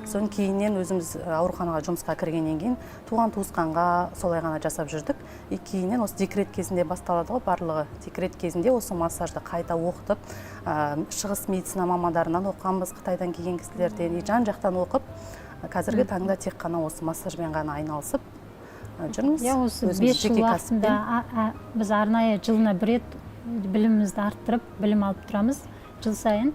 Содан кейіннен өзіміз ауруханаға жұмысқа кіргеннен кейін туған туысқанға солай ғана жасап жүрдік. Кейіннен осы декрет кезінде басталады ғой барлығы. Декрет кезінде осы массажды қайта оқытып, шығыс медицина мамандарынан оқығанбыз, Қытайдан келген кісілерден, жан жақтан оқып, қазіргі таңда тек қана осы массажбен ғана айналысып жүрміз. Иә, осы 5 жыл уақытында біз арнайы жылына 1 рет білімімізді арттырып, білім алып тұрамыз жыл сайын.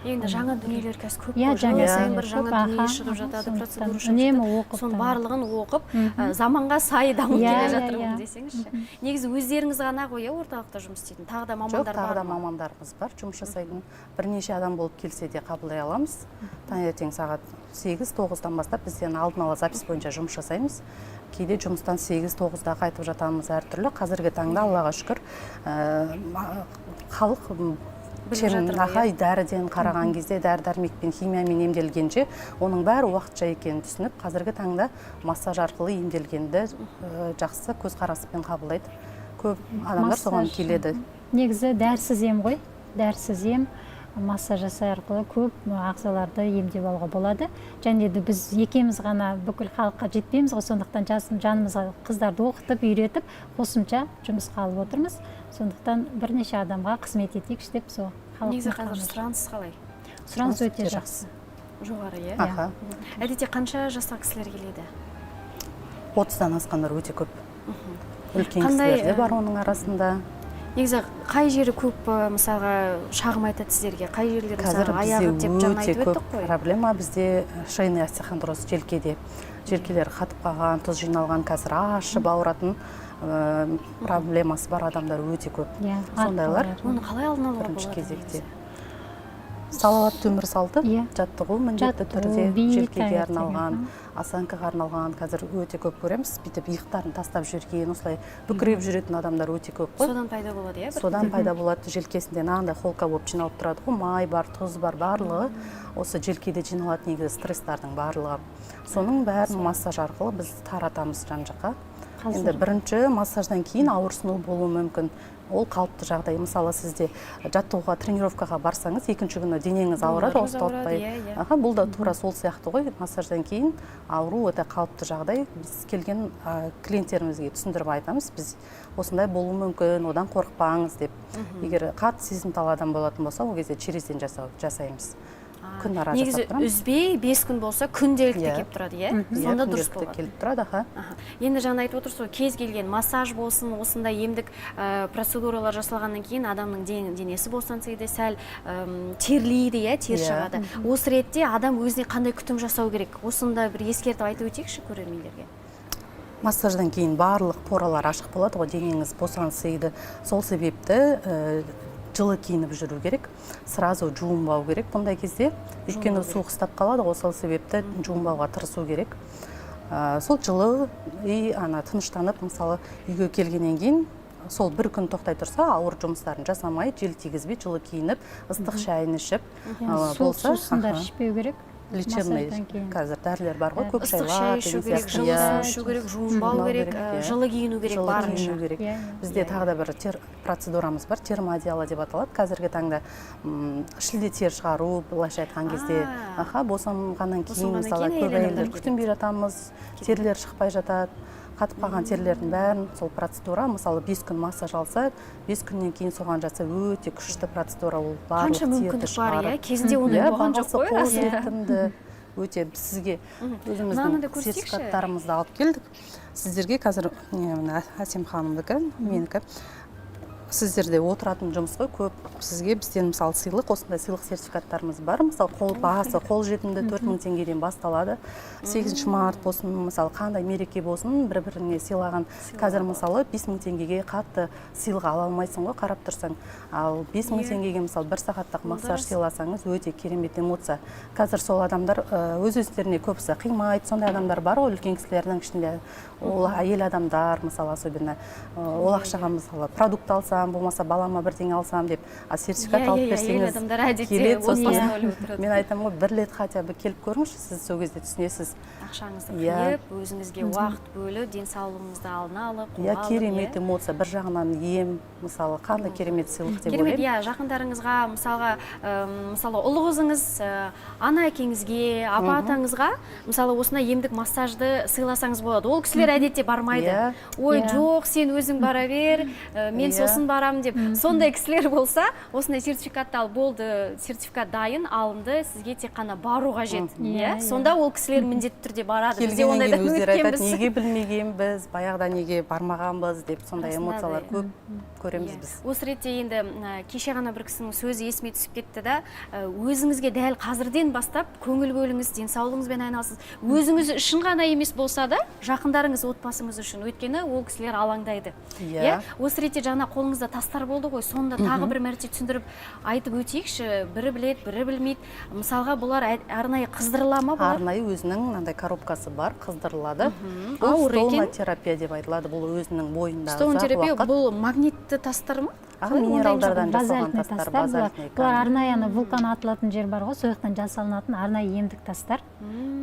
Енді жаңа дүниелер қазір көп қой, жыл сайын бір жаңа дүние шығып жатады, процедура шығып жатады. Соның барлығын оқып, заманға сай дамып келе жатырмын десеңізші. Негізі өздеріңіз ғана ғой, орталықта жұмыс істейтін, тағы да мамандар бар ма? Жоқ, тағы да мамандарымыз бар, жұмыс жасайтын. Бірнеше адам болып келсе де қабылдай аламыз. Таңертең сағат 8-9-дан бастап бізден алдын ала запись бойынша жұмыс жасаймыз. Кейде жұмыстан 8-9-да қайтып жатамыз әртүрлі. Қазіргі таңда Аллаға шүкір, халық дәріден қараған кезде, дәрі-дәрмекпен, химиямен емделгенше, оның бәрі уақытша екенін түсініп, қазіргі таңда массаж арқылы емделгенді жақсы көзқараспен қабылдайды. Көп адамдар соған келеді. Негізі дәрісіз ем ғой, дәрісіз ем. Массаж жасай арқылы көп ағзаларды емдеп алуға болады. Және де біз екеуміз ғана бүкіл халыққа жетпейміз ғой, сондықтан жанымызға қыздарды оқытып, үйретіп, қосымша жұмысқа алып отырмыз. Сондықтан бірнеше адамға қызмет етейікші деп сол халықтың. Негізі қазір сұраныс қалай? Сұраныс өте жақсы. Жоғары, иә? Әдетте қанша жасқа кісілер келеді? 30-дан асқандар өте көп. Үлкен кісілер де бар оның арасында. Негізі қай жері көп, мысалға, шағым айтады сіздерге? Қай жерлер, мысалға, аяғы деп жаңа айтып өттік қой? Проблема бізде шейный остеохондроз желкеде. Желкелер қатып қалған, тұз жиналған, қазір ашып ауыратын проблемасы бар адамдар өте көп. Сондайлар оны қалай алдын алуға бірінші кезекте. Салауатты өмір салты, жаттығу міндетті түрде, желкеге арналған, осанкаға арналған, қазір өте көп көреміз. Бүйтіп иықтарын тастап жүрген, осылай бүкіреп жүретін адамдар өте көп қой. Содан пайда болады, иә? Содан пайда болады, желкесінде нағандай холка болып жиналып тұрады ғой, май бар, тұз бар, барлығы. Осы желкеде жиналатын негізі стресстардың барлығы. Соның бәрін массаж арқылы біз таратамыз жан-жаққа. Енді бірінші массаждан кейін ауырсыну болуы мүмкін. Ол қалыпты жағдай. Мысалы, сізде жаттығуға, тренировкаға барсаңыз, екінші күні денеңіз ауырады, ауыртпай. Бұл да тура сол сияқты ғой. Массаждан кейін ауру өте қалыпты жағдай. Біз келген клиенттерімізге түсіндіріп айтамыз, біз осындай болуы мүмкін, одан қорықпаңыз деп. Егер қатты сезімтал адам болатын болса, ол кезде черезден жасаймыз. күн ара Негізі жасап тұрамыз. үзбей 5 күн болса күнделікті Иә. келіп тұрады, иә? Сонда дұрыс күнделікті болады. келіп тұрады, аха. Енді жаңа айтып отырсыз ғой, кез келген массаж болсын, осындай емдік процедуралар жасалғаннан кейін адамның денесі босаңсиды, сәл терлейді, иә, тер шығады. Осы ретте адам өзіне қандай күтім жасау керек? Осында бір ескертіп айтып өтейікші көрермендерге. Массаждан кейін барлық поралар ашық болады ғой, денеңіз босаңсиды. Сол себепті жылы киініп жүру керек, сразу жуынбау керек бұндай кезде. Өйткені суық ұстап қалады ғой, сол себепті жуынбауға тырысу керек. Сол жылы тыныштанып, мысалы үйге келгеннен кейін сол бір күн тоқтай тұрса, ауыр жұмыстарын жасамай, жел тигізбей, жылы киініп, ыстық шайын ішіп, суық сусындар ішпеу керек. лечебный қазір дәрілер бар ғой, көк Ыстық шайлар, шай ішу керек, жылы су ішу керек, жуынбау керек, жылы киіну керек, барынша. Бізде тағы да бір процедурамыз бар, термоодеяло деп аталады. Қазіргі таңда шілде тер шығару, былайша айтқан кезде, босанғаннан кейін мысалы көп әйелдер күтінбей жатамыз, терлер шықпай жатады. Қатып қалған терлердің бәрін сол процедура, мысалы 5 күн массаж алса, 5 күннен кейін соған жатса өте күшті процедура, ол барлық терді шығарып. Қанша мүмкіндік бар, иә? Кезінде ондай болған жоқ қой? Қолжетімді, өте сізге өзіміздің сертификаттарымызды алып келдік. Сіздерге қазір Әсем ханымдікі, менікі. Сіздерде отыратын жұмыс қой, көп сізге бізден мысалы сыйлық, осындай сыйлық сертификаттарымыз бар. Мысалы бағасы қолжетімді 4000 теңгеден басталады. 8 март болсын, мысалы қандай мереке болсын, бір-біріне сыйлаған. Қазір мысалы 5000 теңгеге қатты сыйлық ала алмайсың ғой, қарап тұрсаң. Ал 5000 теңгеге мысалы 1 сағаттық массаж сыйласаңыз, өте керемет эмоция. Қазір сол адамдар өз-өздеріне көбісі қимайды, сондай адамдар бар ғой, үлкен кісілердің ішінде. Ол әйел адамдар, мысалы особенно ол ақшаға мысалы продукт алсам, болмаса балама бірдеңе алсам деп, сертификат алып берсеңіз келеді. Мен айтамын ғой, бір рет хотя бы келіп көріңізші, сіз сол кезде түсінесіз. Ақшаңызды қиып, өзіңізге уақыт бөліп, денсаулығыңызды алдына алып, қолға алып. Керемет эмоция, бір жағынан ем, мысалы қандай керемет сыйлық деп ойлаймын. Керемет, жақындарыңызға, мысалы ұлы қызыңыз, ана әкеңізге, апа атаңызға, мысалы осындай емдік массажды сыйласаңыз болады. Ол кісілер әдетте бармайды. Ой, жоқ, сен өзің бара бер, мен сосын барам деп. Сондай кісілер болса, осындай сертификатты алып болды, сертификат дайын, алынды, сізге тек қана бару қажет. Сонда ол кісілер міндетті түрде барады. Келгеннен кейін өздері айтады, неге білмегенбіз, баяғыда неге бармағанбыз деп, сондай эмоциялар көп көреміз біз. Осы ретте енді кеше ғана бір кісінің сөзі есіме түсіп кетті да, өзіңізге дәл қазірден бастап көңіл бөліңіз, денсаулығыңызбен айналысыз. Өзіңіз үшін ғана емес болса да, жақындарыңыз, отбасыңыз үшін, өйткені ол кісілер алаңдайды. Осы ретте жаңа қолыңызда тастар болды ғой, сонда тағы бір мәрте түсіндіріп айтып өтейікші, бірі білет, бірі білмейді. Мысалға бұлар арнайы қыздырыла ма бұлар? Арнайы өзінің мынандай коробкасы бар, қыздырылады. Бұл стоматерапия деп айтылады, бұл өзінің бойындағы стоматерапия, бұл магнитті тастар ма? Минералдардан жасалған тастар, базальтный камень. Бұлар арнайы вулкан атылатын жер бар ғой, сояқтан жасалынатын арнайы емдік тастар.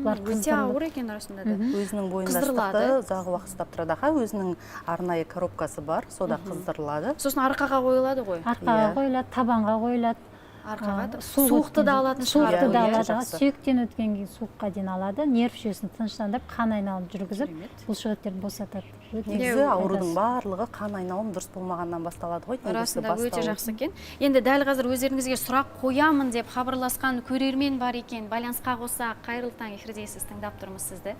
Өте ауыр екен арасында да. Өзінің бойында ыстықты ұзақ уақыт ұстап тұрады. Өзінің арнайы коробкасы бар, сода қыздырылады. Сосын арқаға қойылады ғой? Арқаға қойылады, табанға қойылады. Суықты да алатын шығар. Суықты да алады, сүйектен өткен кейін суыққа дейін алады, нерв жүйесін тыныштандырып, қан айналым жүргізіп, бұлшықеттерді босатады. Негізі аурудың барлығы қан айналым дұрыс болмағаннан басталады ғой. Расында өте жақсы екен. Енді дәл қазір өздеріңізге сұрақ қоямын деп хабарласқан көрермен бар екен. Байланысқа қоса, қайырлы таң, эфирдесіз, тыңдап тұрмыз сізді.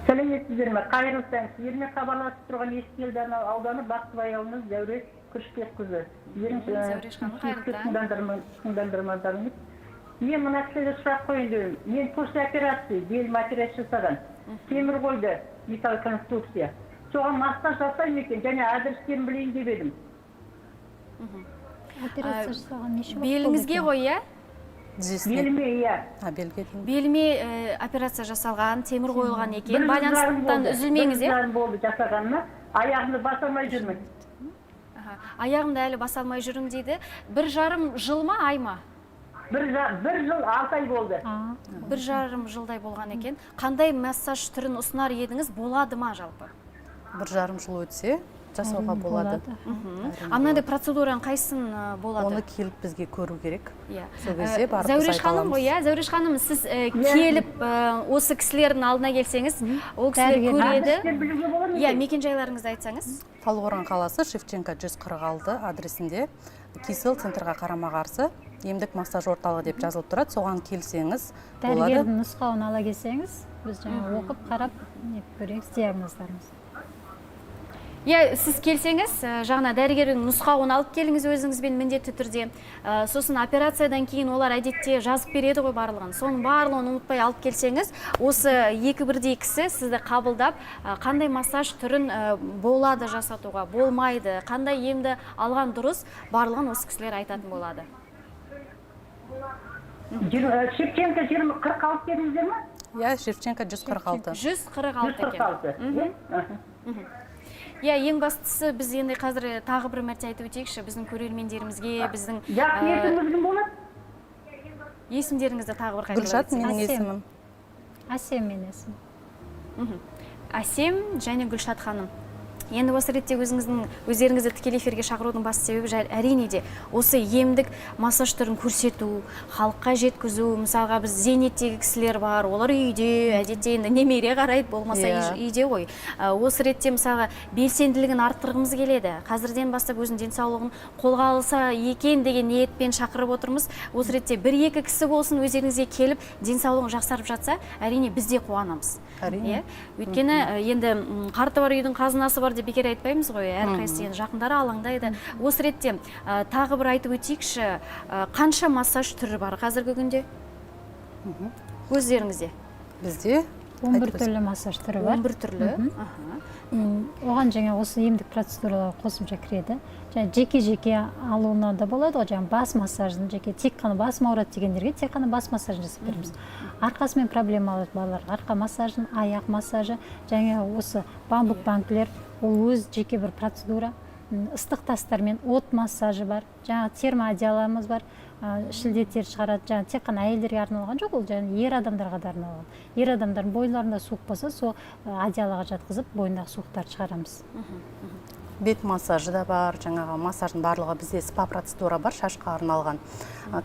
Сәлеметсіздер ме? Қайырлы таң. Сіздермен хабарласып тұрған Ескелді ауданы Бақтыбай ауылының Зәуреш Күрішбекқызы. Зәуреш ханым, қайырлы таң. Мен мына кісіге сұрақ қойын деймін. Мен после операция, бел операция жасаған. Темір қойды, металл конструкция. Соған массаж жасаймын екен, және адрестерін білейін деп едім. Операция жасаған неше уақыт болды? Беліңізге ғой, иә? Беліме, иә. Беліме операция жасалған, темір қойылған екен. Байланыстан үзілмеңіз, иә? Бір болды жасағанына, аяғымды баса алмай жүрмін. Аяғымды әлі баса алмай жүрім дейді. 1,5 жыл ма, ай ма? 1 жыл 6 ай болды. 1,5 жылдай болған екен. Қандай массаж түрін ұсынар едіңіз, болады ма жалпы? 1,5 жыл өтсе, жасауға болады. А мынандай процедураның қайсысын болады? Оны келіп бізге көру керек. Иә. Сол кезде барып біз Зәуреш айта ханым аламыз. ғой, иә, Зәуреш ханым, сіз келіп осы кісілердің алдына келсеңіз, ол кісілер көреді. Иә, мекен-жайларыңызды айтсаңыз. Талдықорған қаласы Шевченко 146 адресінде Кисел центрға қарама-қарсы емдік массаж орталығы деп жазылып тұрады. Соған келсеңіз болады. Дәрігердің нұсқауын ала келсеңіз, біз жаңа оқып қарап көреміз диагноздарымыз. Иә, сіз келсеңіз, жаңа дәрігердің нұсқауын алып келіңіз өзіңізбен міндетті түрде. Сосын операциядан кейін олар әдетте жазып береді ғой барлығын. Соның барлығын ұмытпай алып келсеңіз, осы екі бірдей кісі сізді қабылдап, қандай массаж түрін болады жасатуға, болмайды, қандай емді алған дұрыс, барлығын осы кісілер айтатын болады. Шевченко 46 дедіңіздер ме? Иә, Шевченко 146. 146 екен. Иә, ең бастысы біз енді қазір тағы бір мәрте айтып өтейікші, біздің көрермендерімізге, біздің... Жақсы есіміңіздің болады? Есімдеріңізді тағы бір қайталап Гүлшат менің есімім. Әсем мен есім. Әсем және Гүлшат ханым. Енді осы ретте өздеріңізді тікелей эфирге шақырудың басты себебі әрине де осы емдік массаж түрін көрсету, халыққа жеткізу. Мысалға біз зейнеттегі кісілер бар, олар үйде, әдетте енді немере қарайды, болмаса үйде ғой. Осы ретте мысалға белсенділігін арттырғымыз келеді. Қазірден бастап өзінің денсаулығын қолға алса екен деген ниетпен шақырып отырмыз. Осы ретте бір-екі кісі болсын өздеріңізге келіп денсаулығын жақсарып жатса, әрине біз де қуанамыз. Әрине. Өйткені енді қарты бар үйдің қазынасы бар бекер айтпаймыз ғой, әрқайсысы жақындары алаңдайды. Осы ретте тағы бір айтып өтейікші, қанша массаж түрі бар қазіргі күнде? Өздеріңізде? Бізде 11 түрлі массаж түрі бар. 11 түрлі. Оған жаңа осы емдік процедуралар қосымша кіреді. Жеке-жеке алуына да болады, бас массажын, тек қана басым ауырады дегендерге тек қана бас массажын жасап береміз. Арқасымен проблемалы балаларға арқа массажын, аяқ массажы, жаңа осы бамбук банкілер, ол өз жеке бір процедура. Ыстық тастармен от массажы бар, жаңа термоодеяларымыз бар, шілдеттер шығарады, жаңа тек қана әйелдерге арналған жоқ, ол жаңа ер адамдарға да арналған. Ер адамдардың бойларында суық болса, сол одеялоға жатқызып, бойындағы суықтарды шығарамыз. Бет массажы да бар, жаңағы массаждың барлығы бізде спа процедура бар, шашқа арналған.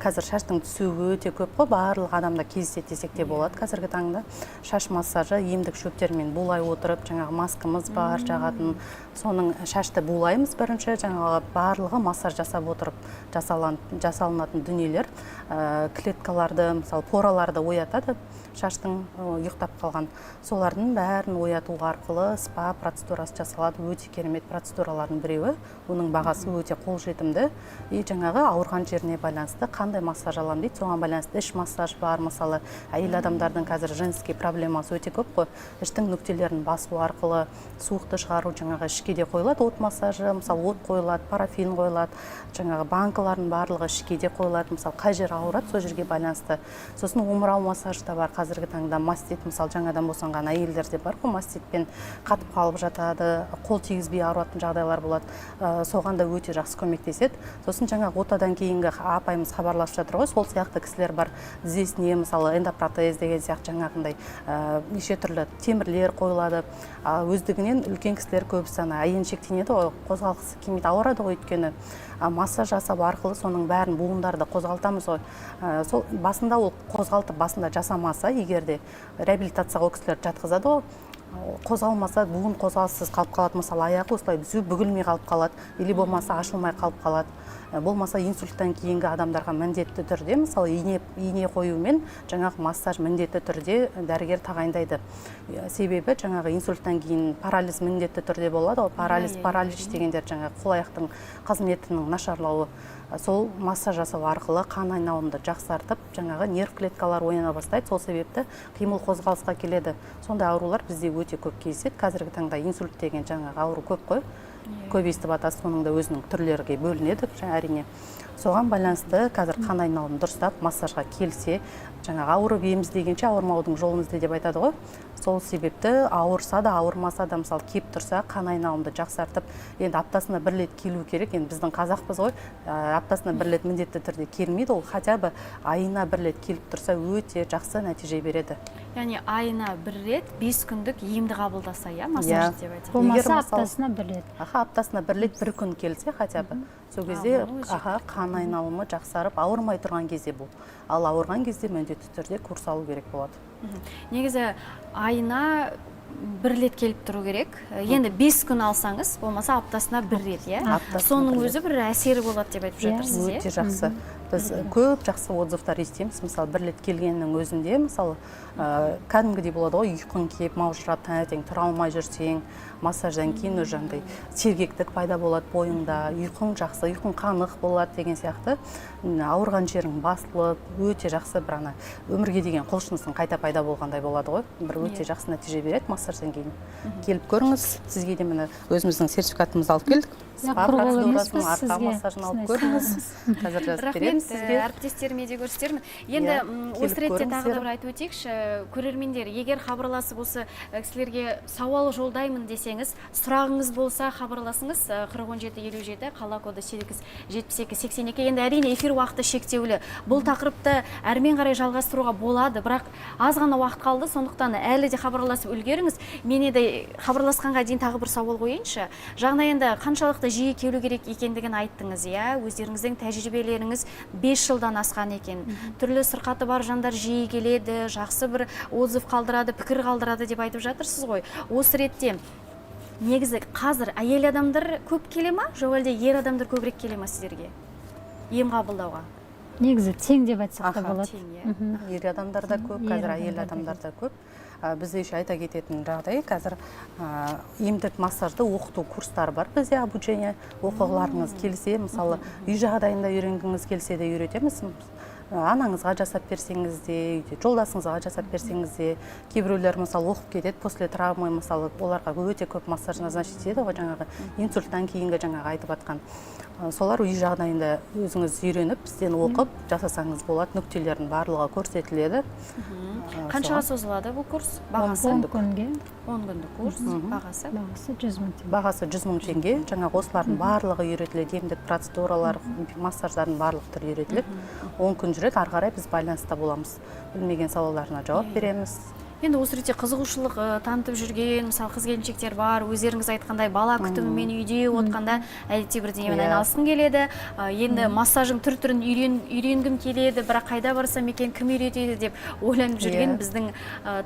Қазір шаштың түсуі өте көп қой, барлық адамда кездеседі десек те болады. Қазіргі таңда шаш массажы емдік шөптермен булай отырып, жаңағы маскамыз бар, жағатын. Соның шашты булаймыз бірінші, жаңағы барлығы массаж жасап отырып жасалынатын дүниелер. Клеткаларды, мысалы, пораларды оятады, шаштың ұйықтап қалған. Солардың бәрін ояту арқылы спа процедурасы жасалады, өте керемет процедуралардың біреуі. Оның бағасы өте қолжетімді. Жаңағы ауырған жеріне байланысты қандай массаж аламын дейді, соған байланысты іш массаж бар. Мысалы, әйел адамдардың қазір женский проблемасы өте көп қой. Іштің нүктелерін басу арқылы суықты шығару, жаңағы ішке де қойылады, от массажы, мысалы, от қойылады, парафин қойылады, жаңағы банкалардың барлығы ішке де қойылады. Мысалы, қай жер ауырады, сол жерге байланысты. Сосын омырау массажы да бар қазіргі таңда. Мастит, мысалы, жаңадан босанған әйелдерде бар ғой, маститпен қатып қалып жатады, қол тигізбей ауыратын жағдайлар болады. Соған да өте жақсы көмектеседі. Сосын жаңағы отадан кейінгі апайымыз хабарласып жатыр ғой, сол сияқты кісілер бар. Тізесіне, мысалы, эндопротез деген сияқты жаңағындай неше түрлі темірлер қойылады. Өздігінен үлкен кісілер көбісі әйеншектенеді ғой, қозғалғысы келмейді, ауырады ғой, өйткені массаж жасап арқылы соның бәрін буындарды қозғалтамыз ғой. Сол басында ол қозғалтып басында жасамаса, егерде реабилитацияға ол кісілер жатқызады ғой, қозғалмаса буын қозғалыссыз қалып қалады, мысалы аяғы осылай бүгілмей қалып қалады, или болмаса ашылмай қалып қалады. Болмаса инсульттан кейінгі адамдарға міндетті түрде, мысалы ине қоюмен жаңағы массаж міндетті түрде дәрігер тағайындайды. Себебі жаңағы инсульттан кейін парализ міндетті түрде болады. Паралич дегендер жаңағы қол аяқтың қызметінің нашарлауы. Сол массаж жасау арқылы қан айналымды жақсартып, жаңағы нерв клеткалар ояна бастайды. Сол себепті қимыл қозғалысқа келеді. Сондай аурулар бізде өте көп кездеседі. Қазіргі таңда инсульт деген жаңағы ауру көп қой. Көп естіп атасы, соның да өзінің түрлерге бөлінеді, әрине. Соған байланысты қазір қан айналымын дұрыстап массажға келсе, жаңағы ауырып еміз дегенше ауырмаудың жолын ізде деп айтады ғой. сол себепті ауырса да ауырмаса да мысалы кеп тұрса қан айналымды жақсартып, енді аптасына бір рет келу керек. Енді біздің қазақпыз ғой, аптасына бір рет міндетті түрде келмейді, ол хотя бы айына бір рет келіп тұрса өте жақсы нәтиже береді. Яғни айына бір рет 5 күндік емді қабылдаса, массаж деп айтады. Болмаса аптасына бір рет. Аптасына бір рет бір күн келсе хотя бы, сол кезде қан айналымы жақсарып, ауырмай тұрған кезде бұл. Ал ауырған кезде міндетті түрде курс алу керек болады. Негізі айына бір рет келіп тұру керек. Енді 5 күн алсаңыз, болмаса аптасына бір рет, соның өзі бір әсері болады деп айтып жатырсыз. Өте жақсы. Біз көп жақсы отзывтар естиміз. Мысалы, бір рет келгеннің өзінде, мысалы, кәдімгідей болады ғой, ұйқың кеп, маужырап, таңертең тұра алмай жүрсең, массаждан кейін уже андай сергектік пайда болады бойыңда, ұйқың жақсы, ұйқың қанық болады деген сияқты. Ауырған жерің басылып, өте жақсы бір ана өмірге деген құлшынысың қайта пайда болғандай болады ғой. Бір өте жақсы нәтиже береді массаждан кейін. Келіп көріңіз, сізге де міне өзіміздің сертификатымызды алып келдік. Процедурасын, арқа массажын алып көріңіз. Қазір жазып береміз сізге. Әріптестеріме де көрсетермін. Енді осы ретте тағы да бір айтып өтейікші, көрермендер, егер хабарласып осы кісілерге сауал жолдаймын десеңіз, сұрағыңыз болса хабарласыңыз 401757, қала коды 87282. Енді әрине эфир уақыты шектеулі. Бұл тақырыпты әрмен қарай жалғастыруға болады, бірақ аз ғана уақыт қалды, сондықтан әлі де хабарласып үлгеріңіз. Мене де хабарласқанға дейін тағы бір сауал қойайыншы. Жағына енді қаншалықты жиі келу керек екендігін айттыңыз, өздеріңіздің тәжірибелеріңіз 5 жылдан асқан екен. Түрлі сырқаты бар жандар жиі келеді, жақсы бір отзыв қалдырады, пікір қалдырады деп айтып жатырсыз ғой. Осы ретте негізі қазір әйел адамдар көп келе ма, жоқ әлде ер адамдар көбірек келе ма сіздерге ем қабылдауға? Негізі тең деп айтсақ та болады. Ер адамдар да көп, қазір әйел адамдар да көп. Бізде еще айта кететін жағдай, қазір емдік массажды оқыту курстары бар бізде, обучение оқығыларыңыз келсе, мысалы үй жағдайында үйренгіңіз келсе де үйретеміз. Анаңызға жасап берсеңіз де, жолдасыңызға жасап берсеңіз де, кейбіреулер мысалы оқып кетеді, после травмы мысалы оларға өте көп массаж назначить етеді ғой, жаңағы инсульттан кейінгі жаңағы айтып атқан. Солар үй жағдайында өзіңіз үйреніп, бізден оқып жасасаңыз болады, нүктелердің барлығы көрсетіледі. Қаншаға созылады бұл курс? Бағасы? 10 күнге. 10 күндік курс, бағасы? Бағасы 100 мың теңге. Бағасы 100 мың теңге. Жаңағы осылардың барлығы үйретіледі, емдік процедуралар, массаждардың барлық түрі үйретіледі. 10 күн жүреді, ары қарай біз байланыста боламыз. Білмеген сауалдарына жауап береміз. Енді осы ретте қызығушылық танытып жүрген, мысалы қыз-келіншектер бар, өздеріңіз айтқандай бала күтімімен үйде отқанда әдетте бірдеңемен айналысқым келеді. Енді массажың түр-түрін үйренгім келеді, бірақ қайда барсам екен, кім үйретеді деп ойланып жүрген біздің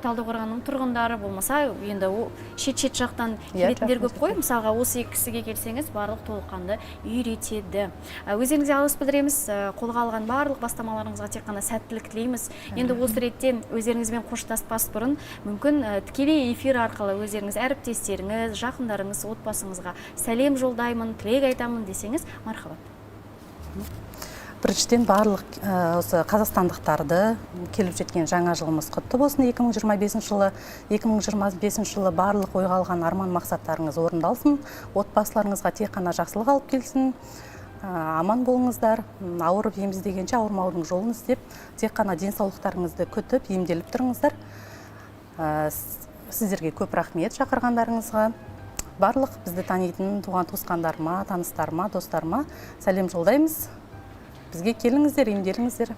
Талдықорғанның тұрғындары болмаса, енді шет-шет жақтан келетіндер көп қой. Мысалға осы екі кісіге келсеңіз, барлық толыққанды үйретеді. Өздеріңізге алғыс білдіреміз, қолға алған барлық бастамаларыңызға тек қана сәттілік тілейміз. Енді осы ретте өздеріңізбен қоштаспас бұрын мүмкін тікелей эфир арқылы өздеріңіз әріптестеріңіз, жақындарыңыз, отбасыңызға сәлем жолдаймын, тілек айтамын десеңіз, мархабат. Біріншіден барлық осы қазақстандықтарды келіп жеткен жаңа жылымыз құтты болсын 2025 жылы. 2025 жылы барлық ойға алған арман мақсаттарыңыз орындалсын, отбасыларыңызға тек қана жақсылық алып келсін. Аман болыңыздар, ауырып еміздегенше ауырмаудың жолын іздеп, тек қана денсаулықтарыңызды күтіп, емделіп тұрыңыздар. Сіздерге көп рахмет шақырғандарыңызға. Барлық бізді танитын туған туысқандарыма, таныстарыма, достарыма сәлем жолдаймыз. Бізге келіңіздер, емделіңіздер.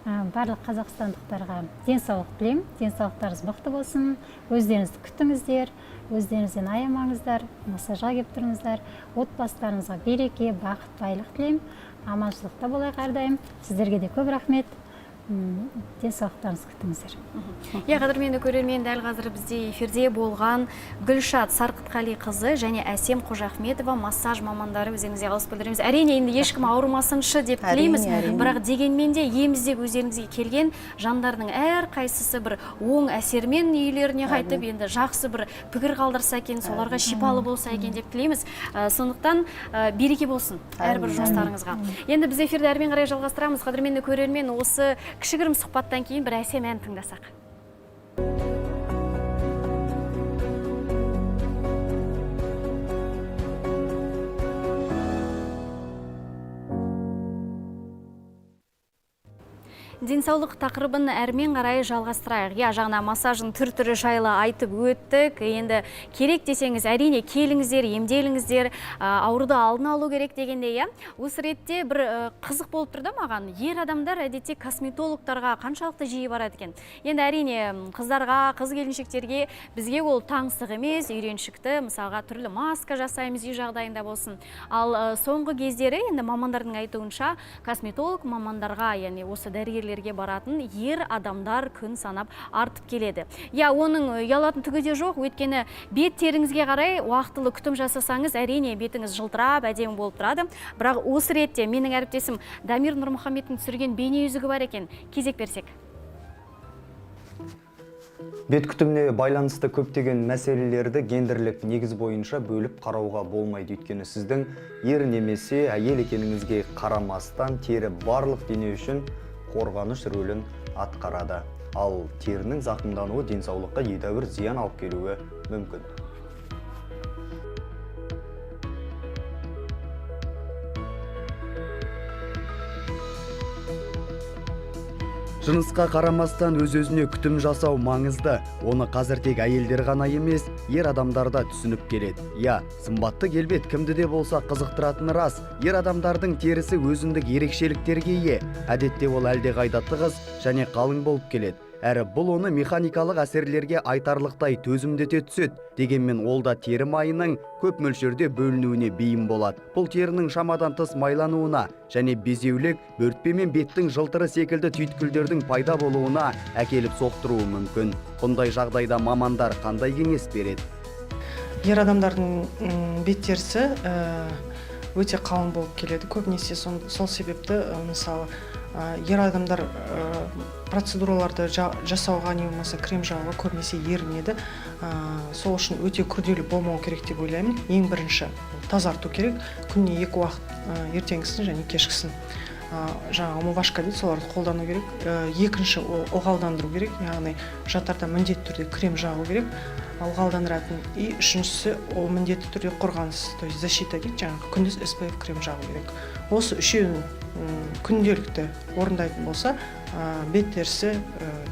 Барлық қазақстандықтарға денсаулық тілеймін, денсаулықтарыңыз мықты болсын, өздеріңізді күтіңіздер, өздеріңізден аямаңыздар, массажға келіп тұрыңыздар, отбасыларыңызға береке, бақыт, байлық тілеймін, аманшылықта болайық әрдайым. Сіздерге де көп рахмет. Денсаулықтарыңыз күтіңіздер. Қадірменді көрермен, дәл қазір бізде эфирде болған Гүлшат Сарқытқали қызы және Әсем Қожахметова массаж мамандары, өздеріңізге алғыс білдіреміз. Әрине, енді ешкім ауырмасыншы деп тілейміз, бірақ дегенмен де ем іздеп өздеріңізге келген жандардың әр қайсысы бір оң әсермен үйлеріне қайтып, енді жақсы бір пікір қалдырса екен, соларға шипалы болса екен деп тілейміз. Сондықтан береке болсын әрбір жұмыстарыңызға. Енді біз эфирді әрмен қарай жалғастырамыз. Қадірменді көрермен, осы кішігірім сұхбаттан кейін бір әсем ән тыңдасақ. Денсаулық тақырыбын әрмен қарай жалғастырайық. Я, жаңа массажың түр-түрі жайлы айтып өттік. Енді керек десеңіз, әрине келіңіздер, емделіңіздер, ауруды алдын алу керек дегенде, я. Осы ретте бір қызық болып тұрды маған. Ер адамдар әдетте косметологтарға қаншалықты жиі барады екен. Енді әрине қыздарға, қыз келіншектерге бізге ол таңсық емес, үйреншікті, мысалға түрлі маска жасаймыз үй жағдайында болсын. Ал соңғы кездері енді мамандардың айтуынша косметолог мамандарға, яғни осы дәрігерлерге баратын ер адамдар күн санап артып келеді. Я, оның ұялатын түгі де жоқ, өйткені бет теріңізге қарай уақытылы күтім жасасаңыз, әрине бетіңіз жылтырап, әдемі болып тұрады. Бірақ осы ретте менің әріптесім Дамир Нұрмұхамедтің түсірген бейне жүзігі бар екен. Кезек берсек. Бет күтіміне байланысты көптеген мәселелерді гендерлік негіз бойынша бөліп қарауға болмайды. Өйткені сіздің ер немесе әйел екеніңізге қарамастан тері барлық дене үшін қорғаныш рөлін атқарады. Ал терінің зақымдануы денсаулыққа едәуір зиян алып келуі мүмкін. Жынысқа қарамастан өз-өзіне күтім жасау маңызды. Оны қазір тек әйелдер ғана емес, ер адамдарда түсініп келеді. Я, сымбатты келбет кімді де болса қызықтыратыны рас. Ер адамдардың терісі өзіндік ерекшеліктерге ие. Әдетте ол әлдеқайда тығыз және қалың болып келеді. Әрі бұл оны механикалық әсерлерге айтарлықтай төзімдете түседі. Дегенмен ол да тері майының көп мөлшерде бөлінуіне бейім болады. Бұл терінің шамадан тыс майлануына және безеулік, бөртпе мен беттің жылтыры секілді түйткілдердің пайда болуына әкеліп соқтыруы мүмкін. Бұндай жағдайда мамандар қандай кеңес береді? Ер адамдардың бет терісі өте қалың болып келеді. Көбінесе сол себепті мысалы ер адамдар процедураларды жасауға не болмаса крем жағуға көбінесе ерінеді. Сол үшін өте күрделі болмау керек деп ойлаймын. Ең бірінші тазарту керек. Күніне 2 уақыт, ертеңгісін және кешкісін. Жаңа омывашка дейді, соларды қолдану керек. Екінші ылғалдандыру керек. Яғни жатарда міндетті түрде крем жағу керек. Ылғалдандыратын. И үшіншісі ол міндетті түрде қорғаныс, то есть защита дейді, жаңағы күндіз SPF крем жағу керек. Осы үшеуін күнделікті орындайтын болса, бет терісі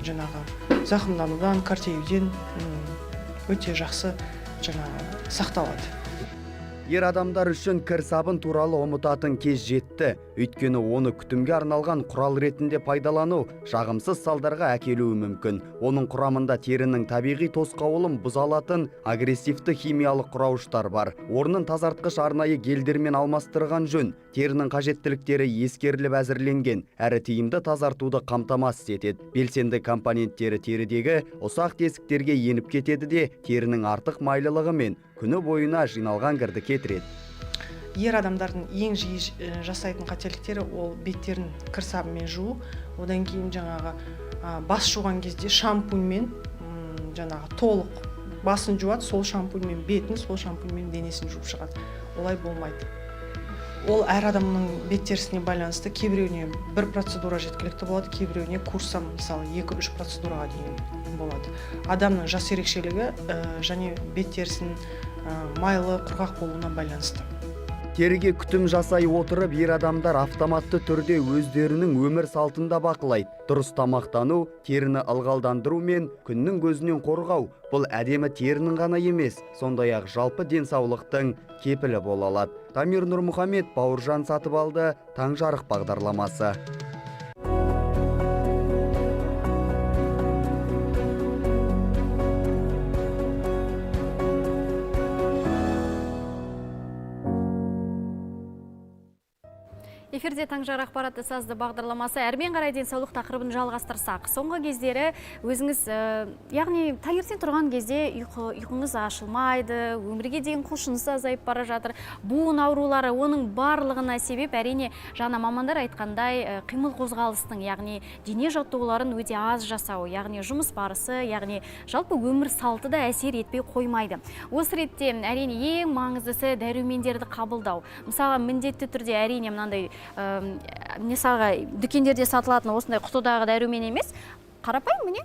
жаңағы зақымданудан, картеюден өте жақсы жаңағы сақталады. Ер адамдар үшін кір сабын туралы ұмытатын кез жетті. Өйткені оны күтімге арналған құрал ретінде пайдалану жағымсыз салдарға әкелуі мүмкін. Оның құрамында терінің табиғи тосқауылын бұза алатын агрессивті химиялық құрауыштар бар. Орнын тазартқыш арнайы гельдермен алмастырған жөн. Терінің қажеттіліктері ескеріліп әзірленген, әрі тиімді тазартуды қамтамасыз етеді. Белсенді компоненттері терідегі ұсақ тесіктерге еніп кетеді де, терінің артық майлылығы мен күні бойына жиналған кірді кетіреді. Ер адамдардың ең жиі жасайтын қателіктері ол беттерін кір сабынмен жуу, одан кейін жаңағы бас жуған кезде шампуньмен жаңағы толық басын жуады, сол шампуньмен бетін, сол шампуньмен денесін жуып шығады. Олай болмайды. Ол әр адамның бет терісіне байланысты, кейбіреуіне бір процедура жеткілікті болады, кейбіреуіне курса мысалы 2-3 процедураға дейін болады. Адамның жас ерекшелігі және бет терісінің майлы, құрғақ болуына байланысты. Теріге күтім жасай отырып, ер адамдар автоматты түрде өздерінің өмір салтында бақылайды. Дұрыс тамақтану, теріні ылғалдандыру мен күннің көзінен қорғау бұл әдемі терінің ғана емес, сондай-ақ жалпы денсаулықтың кепілі бола алады. Дамир Нұрмұхамед, Бауыржан Сатыбалды, Таң жарық бағдарламасы. Эфирде Таңжар ақпараты сазды бағдарламасы әрмен қарай денсаулық тақырыбын жалғастырсақ. Соңғы кездері өзіңіз, яғни таңертең тұрған кезде ұйқыңыз ашылмайды, өмірге деген құлшыныс азайып бара жатыр. Буын аурулары оның барлығына себеп әрине жаңа мамандар айтқандай қимыл қозғалыстың, яғни дене жаттығуларын өте аз жасау, яғни жұмыс барысы, яғни жалпы өмір салты да әсер етпей қоймайды. Осы ретте әрине ең маңыздысы дәрумендерді қабылдау. Мысалға міндетті түрде әрине мынандай мысалға дүкендерде сатылатын осындай құтыдағы дәрумен емес, қарапайым міне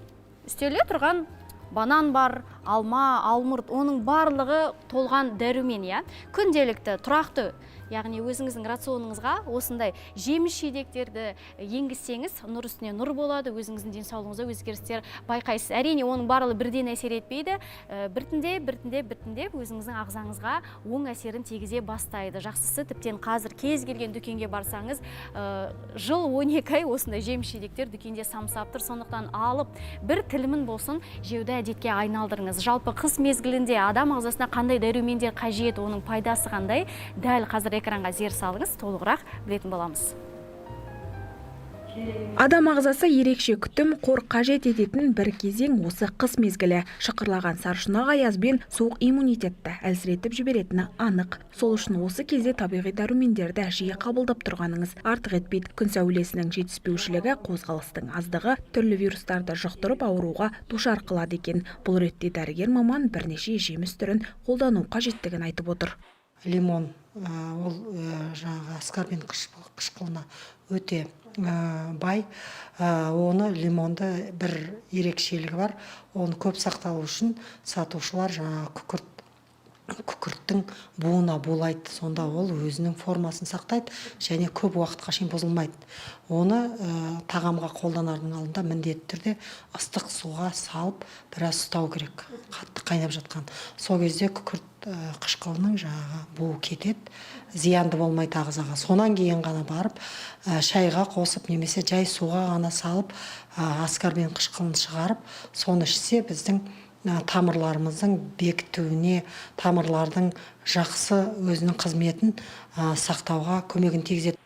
үстелде тұрған банан бар, алма, алмұрт, оның барлығы толған дәрумен, күнделікті тұрақты яғни өзіңіздің рационыңызға осындай жеміс жидектерді енгізсеңіз, нұр үстіне нұр болады, өзіңіздің денсаулығыңызда өзгерістер байқайсыз. Әрине, оның барлығы бірден әсер етпейді, біртіндеп өзіңіздің ағзаңызға оң әсерін тигізе бастайды. Жақсысы, тіптен қазір кез келген дүкенге барсаңыз, жыл 12 ай осындай жеміс жидектер дүкенде самсап тұр. Сондықтан алып, бір тілімін болсын, жеуді әдетке айналдырыңыз. Жалпы қыс мезгілінде адам ағзасына қандай дәрумендер қажет, оның пайдасы қандай, дәл қазір экранға зер салыңыз, толығырақ білетін боламыз. Адам ағзасы ерекше күтім қор қажет ететін бір кезең осы қыс мезгілі. Шықырлаған саршұнақ аязбен суық иммунитетті әлсіретіп жіберетіні анық. Сол үшін осы кезде табиғи дәрумендерді жиі қабылдап тұрғаныңыз артық етпейді. Күн сәулесінің жетіспеушілігі, қозғалыстың аздығы түрлі вирустарды жұқтырып ауруға душар қылады екен. Бұл ретте дәрігер маман бірнеше жеміс түрін қолдану қажеттігін айтып отыр. Лимон, ол жаңағы аскорбин қышқылына өте бай. Оны лимонды бір ерекшелігі бар. Оны көп сақталу үшін сатушылар жаңағы күкірттің буына булайды. Сонда ол өзінің формасын сақтайды және көп уақытқа шейін бұзылмайды. Оны тағамға қолданардың алдында міндетті түрде ыстық суға салып біраз ұстау керек. Қатты қайнап жатқан. Сол кезде күкірт қышқылының жаңағы буы кетеді, зиянды болмайды ағзаға. Сонан кейін ғана барып шайға қосып немесе жай суға ғана салып аскорбин қышқылын шығарып, соны ішсе біздің тамырларымыздың бекітуіне, тамырлардың жақсы өзінің қызметін сақтауға көмегін тигізеді.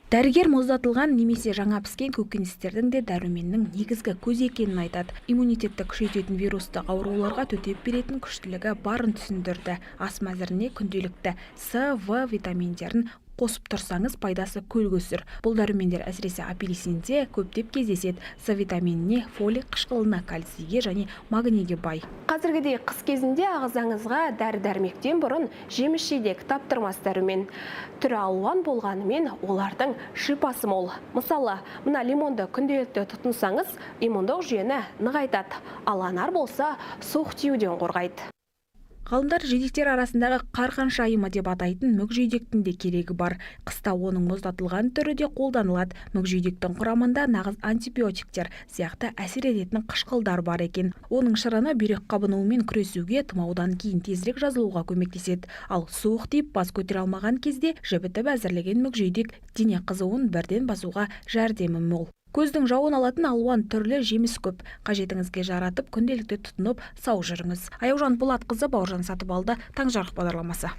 Дәрігер мұздатылған немесе жаңа піскен көкөністердің де дәруменнің негізгі көзі екенін айтады. Иммунитетті күшейтетін вирустық ауруларға төтеп беретін күштілігі барын түсіндірді. Ас мәзіріне күнделікті С, В витаминдерін қосып тұрсаңыз пайдасы көлгөсір. Бұл дәрумендер әсіресе апельсинде көптеп кездеседі. С витаминіне, фолий қышқылына, кальцийге және магнийге бай. Қазіргідей қыс кезінде ағзаңызға дәрі-дәрмектен бұрын жеміс жидек таптырмас дәрумен. Түрі алуан болғанымен олардың шипасы мол. Мысалы, мына лимонды күнделікті тұтынсаңыз, иммундық жүйені нығайтады. Ал анар болса, суық тиюден қорғайды. Ғалымдар жидектер арасындағы қарқын шайымы деп атайтын мүкжидектің де керегі бар. Қыста оның мұздатылған түрі де қолданылады. Мүкжидектің құрамында нағыз антибиотиктер сияқты әсер ететін қышқылдар бар екен. Оның шырыны бүйрек қабынуымен күресуге, тұмаудан кейін тезірек жазылуға көмектеседі. Ал суық тиіп бас көтере алмаған кезде жібітіп әзірлеген мүкжидек дене қызуын бірден басуға жәрдемі мол. Көздің жауын алатын алуан түрлі жеміс көп. Қажетіңізге жаратып, күнделікті тұтынып сау жүріңіз. Аяужан Болатқызы, Бауыржан Сатыбалды, Таңжарық бағдарламасы.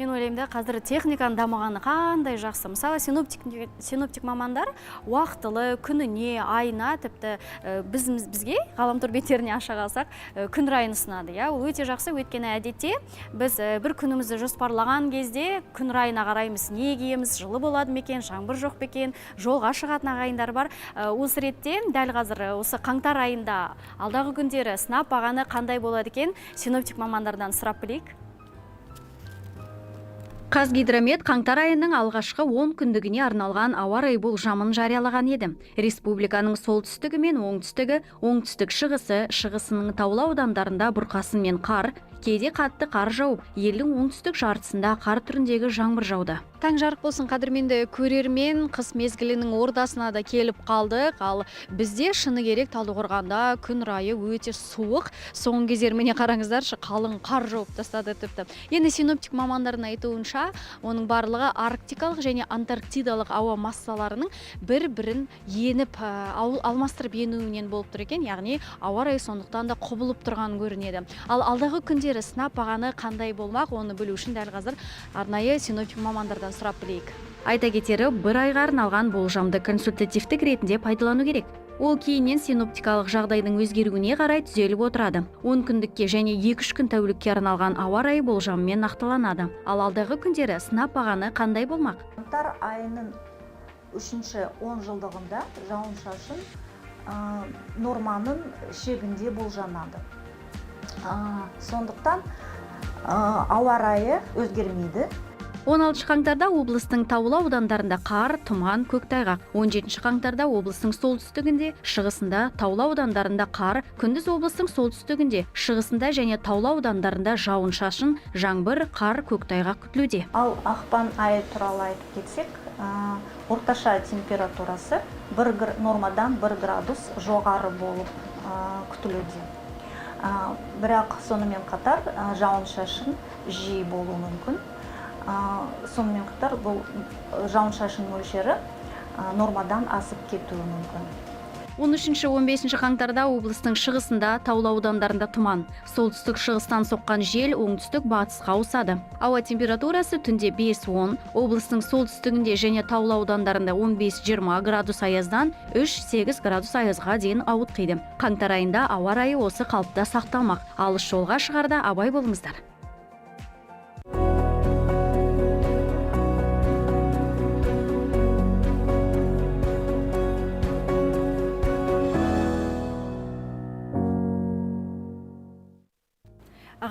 Мен ойлаймын, қазір техниканың дамығаны қандай жақсы. Мысалы, синоптик мамандар уақытылы, күніне, айына, тіпті бізге ғаламтор беттеріне аша қалсақ, күн райын ұсынады. Ол өте жақсы, өйткені әдетте біз бір күнімізді жоспарлаған кезде күн райына қараймыз, не киеміз, жылы болады ма екен, жаңбыр жоқ па екен, жолға шығатын ағайындар бар. Осы ретте дәл қазір осы қаңтар айында алдағы күндері сынап бағаны қандай болады екен, синоптик мамандардан сұрап білейік. Қазгидромет қаңтар айының алғашқы 10 күндігіне арналған ауа райы болжамын жариялаған еді. Республиканың солтүстігі мен оңтүстігі, оңтүстік шығысы, шығысының таулы аудандарында бұрқасын мен қар, кейде қатты қар жауып, елдің оңтүстік жартысында қар түріндегі жаңбыр жауды. Таң жарық болсын, қадірменді көрермен, қыс мезгілінің ордасына да келіп қалдық. Ал бізде шыны керек Талдықорғанда күн райы өте суық. Соңғы кездері міне қараңыздаршы, қалың қар жауып тастады тіпті. Енді синоптик мамандардың айтуынша, оның барлығы арктикалық және антарктидалық ауа массаларының бір-бірін еніп, алмастырып енуінен болып тұр екен. Яғни ауа райы сондықтан да құбылып тұрған көрінеді. Ал алдағы күндері сынап бағаны қандай болмақ, оны білу үшін дәл қазір арнайы синоптик мамандардан сұрап білейік. Айта кетері, бір айға арналған болжамды консультативтік ретінде пайдалану керек. Ол кейіннен синоптикалық жағдайдың өзгеруіне қарай түзеліп отырады. 10 күндікке және 2-3 күн тәулікке арналған ауа райы болжамымен нақтыланады. Ал алдағы күндері сынап бағаны қандай болмақ? Қаңтар айының 3-ші 10 жылдығында жауын-шашын норманың шегінде болжанады. Сондықтан ауа райы өзгермейді. 16 қаңтарда облыстың таулы аудандарында қар, тұман, көктайғақ. 17 қаңтарда облыстың солтүстігінде, шығысында, таулы аудандарында қар, күндіз облыстың солтүстігінде, шығысында және таулы аудандарында жауын-шашын, жаңбыр, қар, көктайғақ күтілуде. Ал ақпан айы туралы айтып кетсек, орташа температурасы нормадан 1 градус жоғары болып күтілуде. Бірақ сонымен қатар жауын-шашын жиі болуы мүмкін. Сонымен қатар бұл жауын-шашын мөлшері нормадан асып кетуі мүмкін. 13-15 қаңтарда облыстың шығысында, таулы аудандарында тұман. Солтүстік шығыстан соққан жел оңтүстік батысқа ауысады. Ауа температурасы түнде 5-10, облыстың солтүстігінде және таулы аудандарында 15-20 градус аяздан 3-8 градус аязға дейін ауытқиды. Қаңтар айында ауа райы осы қалыпта сақталмақ. Алыс жолға шығарда абай болыңыздар.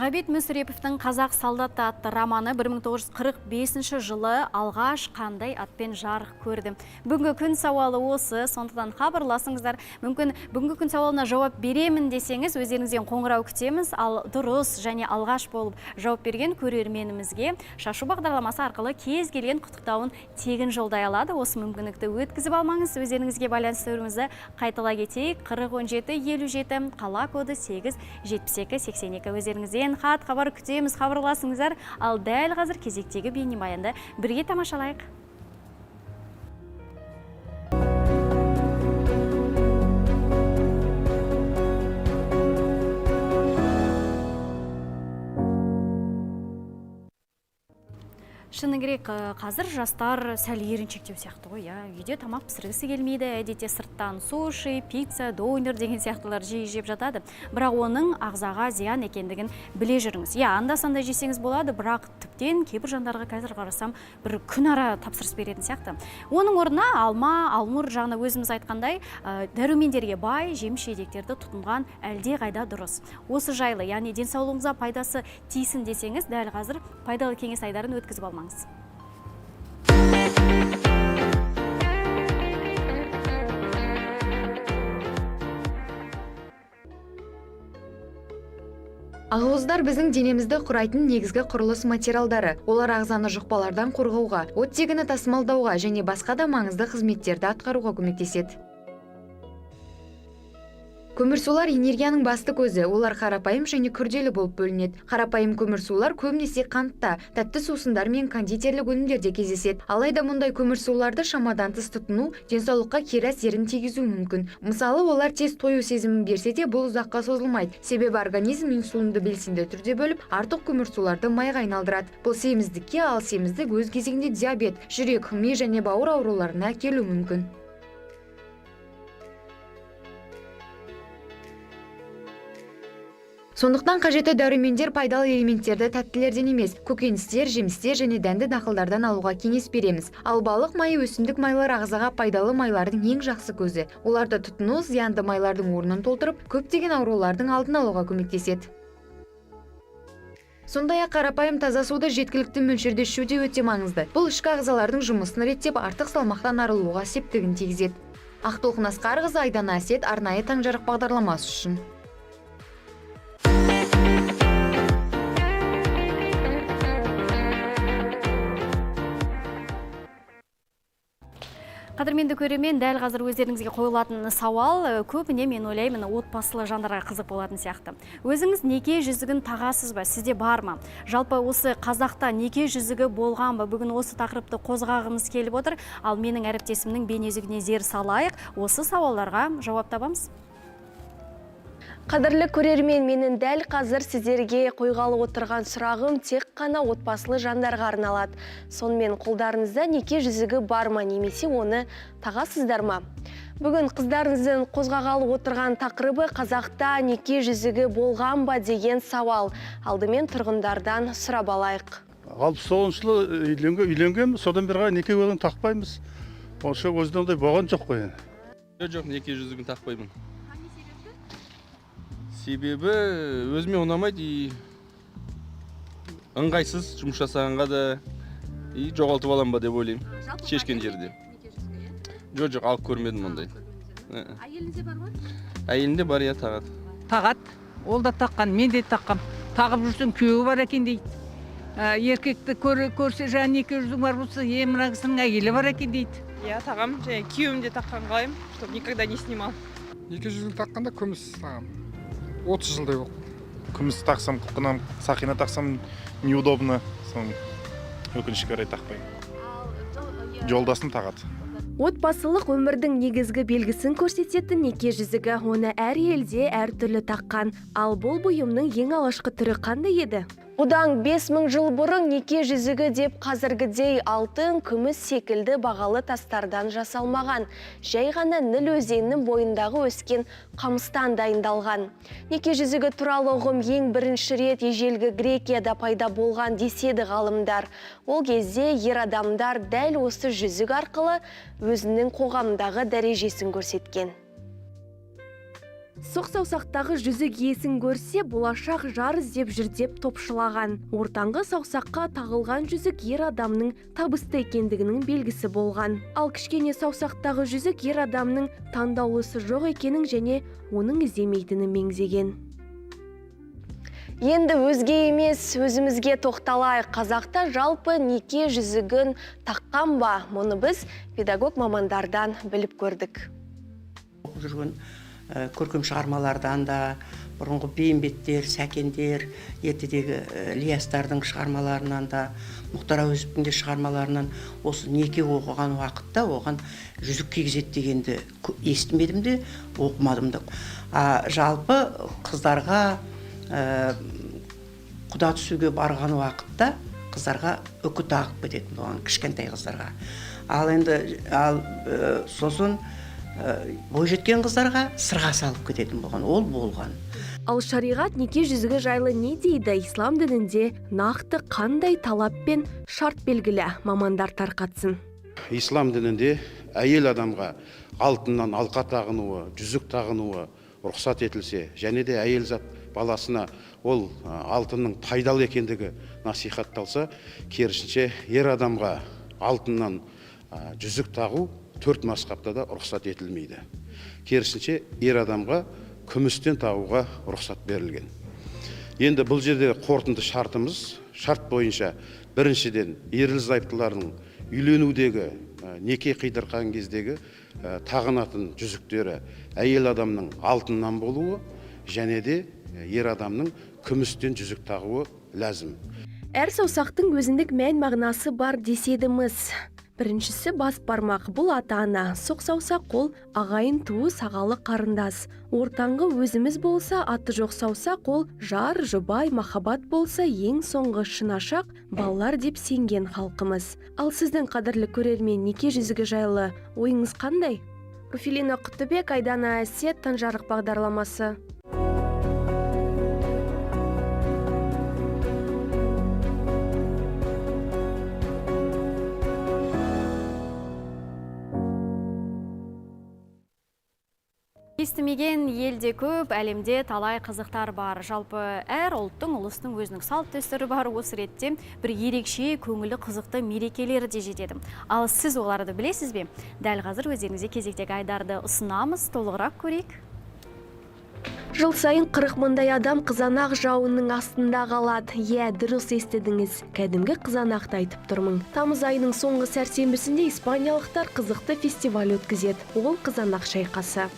Ғабит Мүсіреповтің «Қазақ солдаты» атты романы 1945 жылы алғаш қандай атпен жарық көрді. Бүгінгі күн сауалы осы, сондықтан хабарласыңыздар. Мүмкін бүгінгі күн сауалына жауап беремін десеңіз, өздеріңізден қоңырау күтеміз, ал дұрыс және алғаш болып жауап берген көрерменімізге шашу бағдарламасы арқылы кез келген құттықтауын тегін жолдай алады. Осы мүмкіндікті өткізіп алмаңыз. Өздеріңізге байланысты нөмірімізді қайтала кетейік. 401757, қала коды 87282. Өздеріңізден хат, хабар күтеміз, хабарласыңыздар. Ал дәл қазір кезектегі бейнебаянды бірге тамашалайық. Шыны керек, қазір жастар сәл еріншектеу сияқты ғой, үйде тамақ пісіргісі келмейді, әдетте сырттан суши, пицца, донер деген сияқтылар жиі жеп жатады. Бірақ оның ағзаға зиян екендігін біле жүріңіз. Анда-санда жесеңіз болады, бірақ тіптен кейбір жандарға қазір қарасам бір күн ара тапсырыс беретін сияқты. Оның орнына алма, алмұр жағына өзіміз айтқандай, дәрумендерге бай жеміс-жидектерді тұтынған әлде қайда дұрыс. Осы жайлы, яғни денсаулығыңызға пайдасы тисін десеңіз, дәл қазір пайдалы кеңес айдарын өткізіп алмаңыз. Ақуыздар біздің денемізді құрайтын негізгі құрылыс материалдары. Олар ағзаны жұқпалардан қорғауға, оттегіні тасымалдауға және басқа да маңызды қызметтерді атқаруға көмектеседі. Көмірсулар энергияның басты көзі. Олар қарапайым және күрделі болып бөлінеді. Қарапайым көмірсулар көбінесе қантта, тәтті сусындар мен кондитерлік өнімдерде кездеседі. Алайда мұндай көмірсуларды шамадан тыс тұтыну денсаулыққа кері әсерін тигізуі мүмкін. Мысалы, олар тез тою сезімін берсе де, бұл ұзаққа созылмайды. Себебі организм инсулинді белсенді түрде бөліп, артық көмірсуларды майға айналдырады. Бұл семіздікке, ал семіздік өз кезегінде диабет, жүрек, ми және бауыр ауруларына әкелуі мүмкін. Сондықтан қажетті дәрумендер пайдалы элементтерді тәттілерден емес, көкөністер, жемістер және дәнді дақылдардан алуға кеңес береміз. Ал балық майы, өсімдік майлар ағзаға пайдалы майлардың ең жақсы көзі. Оларды тұтыну зиянды майлардың орнын толтырып, көптеген аурулардың алдын алуға көмектеседі. Сондай-ақ қарапайым таза суды жеткілікті мөлшерде ішу де өте маңызды. Бұл ішкі ағзалардың жұмысын реттеп, артық салмақтан арылуға септігін тигізеді. Ақтолқын Асқарқызы, Айдана Әсет, арнайы таңжарық бағдарламасы үшін. Қадірменді көрермен, дәл қазір өздеріңізге қойылатын сауал көбіне мен ойлаймын отбасылы жандарға қызық болатын сияқты. Өзіңіз неке жүзігін тағасыз ба? Сізде бар ма? Жалпы осы қазақта неке жүзігі болған ба? Бүгін осы тақырыпты қозғағымыз келіп отыр. Ал менің әріптесімнің бейнезігіне зер салайық. Осы сауалдарға жауап табамыз. Қадірлі көрермен, менің дәл қазір сіздерге қойғалы отырған сұрағым тек қана отбасылы жандарға арналады. Сонымен қолдарыңызда неке жүзігі бар ма, немесе оны тағасыздар ма? Бүгін қыздарыңыздың қозғағалы отырған тақырыбы қазақта неке жүзігі болған ба деген сауал. Алдымен тұрғындардан сұрап алайық. 69 жылы үйленгенбіз, содан бері неке жүзігін тақпаймыз. Онша өзінде ондай болған жоқ қой. Жоқ, неке жүзігін тақпаймын. Себебі өзіме ұнамайды, ыңғайсыз жұмыс жасағанға да, И жоғалтып алам ба деп ойлаймын. Шешкен жерде. Жоқ, алып көрмедім ондай. Әйеліңізде бар ма? Әйелінде бар я тағат. Тағат, ол да таққан, мен де таққам. Тағып жүрсең күйеуі бар екен дейді. Еркекті көрсе жаңа 200 бар болса, мына кісінің әйелі бар екен дейді. Я тағам, және күйеуім де таққан қалаймын, чтобы никогда не снимал. 200 таққанда күміс тағам. 30 жылдай болды. Күміс тақсам, құқынан сақина тақсам неудобно. Соны өкінішке орай тақпаймын. Жолдасым тағады. Отбасылық өмірдің негізгі белгісін көрсететін неке жүзігі, оны әр елде әртүрлі таққан. Ал бұл бұйымның ең алғашқы түрі қандай еді? Бұдан 5000 жыл бұрын неке жүзігі деп қазіргідей алтын, күміс секілді бағалы тастардан жасалмаған. Жай ғана Ніл өзенінің бойындағы өскен қамыстан дайындалған. Неке жүзігі туралы ұғым ең бірінші рет ежелгі Грекияда пайда болған деседі ғалымдар. Ол кезде ер адамдар дәл осы жүзік арқылы өзінің қоғамдағы дәрежесін көрсеткен. Сұқ саусақтағы жүзік иесін көрсе, болашақ жар іздеп жүр деп топшылаған. Ортаңғы саусаққа тағылған жүзік ер адамның табысты екендігінің белгісі болған. Ал кішкене саусақтағы жүзік ер адамның таңдаулысы жоқ екенін және оның іздемейтінін меңзеген. Енді өзге емес, өзімізге тоқталайық. Қазақта жалпы неке жүзігін таққан ба? Мұны біз педагог мамандардан біліп көрдік. Жүрген көркем шығармалардан да, бұрынғы бейімбеттер, сәкендер, ертедегі Ілиястардың шығармаларынан да, Мұхтар Әуезовтің де шығармаларынан осы неке оқыған уақытта оған жүзік кигізеді дегенді естімедім де, оқымадым да. Жалпы қыздарға құда түсуге барған уақытта қыздарға үкі тағып кететін болған, кішкентай қыздарға. Ал енді сосын бойжеткен қыздарға сырға салып кететін болған, ол болған. Ал шариғат неке жүзігі жайлы не дейді? Ислам дінінде нақты қандай талап пен шарт белгілі, мамандар тарқатсын. Ислам дінінде әйел адамға алтыннан алқа тағынуы, жүзік тағынуы рұқсат етілсе, және де әйел зат баласына ол алтынның пайдалы екендігі насихатталса, керісінше ер адамға алтыннан жүзік тағу 4 мазһабта да рұқсат етілмейді. Керісінше ер адамға күмістен тағуға рұқсат берілген. Енді бұл жерде қорытынды шартымыз, шарт бойынша біріншіден ерлі-зайыптылардың үйленудегі, неке қидырған кездегі тағынатын жүзіктері әйел адамның алтыннан болуы, және де ер адамның күмістен жүзік тағуы ләзім. Әр саусақтың өзіндік мән мағынасы бар деседіміз. Біріншісі бас бармақ, бұл ата-ана, сұқ саусақ қол ағайын туыс ағалы қарындас. Ортаңғы өзіміз болса, аты жоқ саусақ қол жар, жұбай, махаббат болса, ең соңғы шынашақ балалар деп сенген халқымыз. Ал сіздің қадірлі көрермен неке жүзігі жайлы ойыңыз қандай? Руфилина Құттыбек, Айдана Әсет, Таңжарық бағдарламасы. Естімеген елде көп, әлемде талай қызықтар бар. Жалпы әр ұлттың, ұлыстың өзінің салт дәстүрі бар. Осы ретте бір ерекше көңілі қызықты мерекелері де жетеді. Ал сіз оларды білесіз бе? Дәл қазір өздеріңізге кезектегі айдарды ұсынамыз, толығырақ көрейік. Жыл сайын 40 мыңдай адам қызанақ жауынның астында қалады. Дұрыс естідіңіз. Кәдімгі қызанақты айтып тұрмын. Тамыз айының соңғы сәрсенбісінде испаниялықтар қызықты фестиваль өткізеді. Ол қызанақ шайқасы.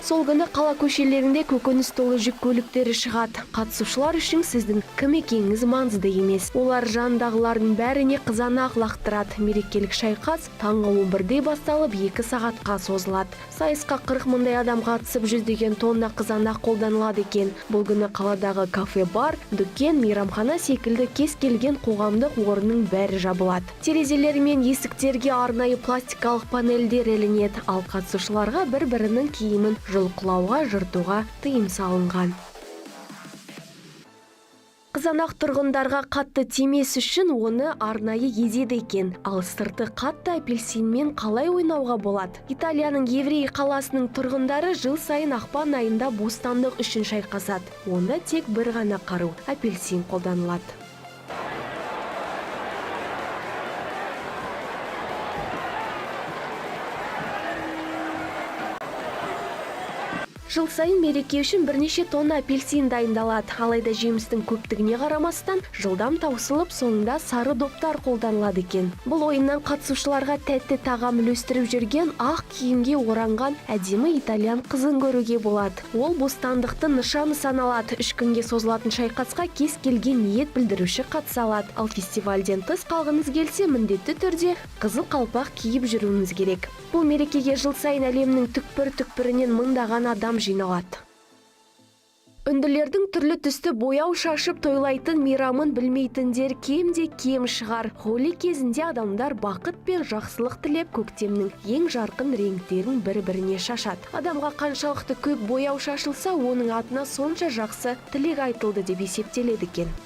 Сол күні қала көшелерінде көкөніс толы жүк көліктері шығады. Қатысушылар үшін сіздің кім екеніңіз маңызды емес. Олар жанындағылардың бәріне қызанақ лақтырады. Мерекелік шайқас таңғы 11-де басталып 2 сағатқа созылады. Сайысқа 40 мыңдай адам қатысып, 100 тонна қызанақ қолданылады екен. Бұл күні қаладағы кафе-бар, дүкен, мейрамхана секілді кез келген қоғамдық орынның бәрі жабылады. Терезелер мен есіктерге арнайы пластикалық панельдер ілінеді. Ал қатысушыларға бір-бірінің киімін жұлқылауға, жыртуға тыйым салынған. Қызанақ тұрғындарға қатты тимес үшін оны арнайы езеді екен. Ал сырты қатты апельсинмен қалай ойнауға болады? Италияның Еврей қаласының тұрғындары жыл сайын ақпан айында бостандық үшін шайқасады. Онда тек бір ғана қару – апельсин қолданылады. Жыл сайын мереке үшін бірнеше тонна апельсин дайындалады. Алайда жемістің көптігіне қарамастан, жылдам таусылып, соңында сары доптар қолданылады екен. Бұл ойыннан қатысушыларға тәтті тағам үлестіріп жүрген ақ киімге оранған әдемі итальян қызын көруге болады. Ол бостандықтың нышаны саналады. 3 күнге созылатын шайқасқа кез келген ниет білдіруші қатыса алады. Ал фестивальден тыс қалғыңыз келсе, міндетті түрде қызыл қалпақ киіп жүруіңіз керек. Бұл мерекеге жыл сайын әлемнің түкпір-түкпірінен мыңдаған адам жиналады. Үнділердің түрлі түсті бояу шашып тойлайтын мейрамын білмейтіндер кемде кем шығар. Холи кезінде адамдар бақыт пен жақсылық тілеп, көктемнің ең жарқын реңктерін бір-біріне шашады. Адамға қаншалықты көп бояу шашылса, оның атына сонша жақсы тілек айтылды деп есептеледі екен.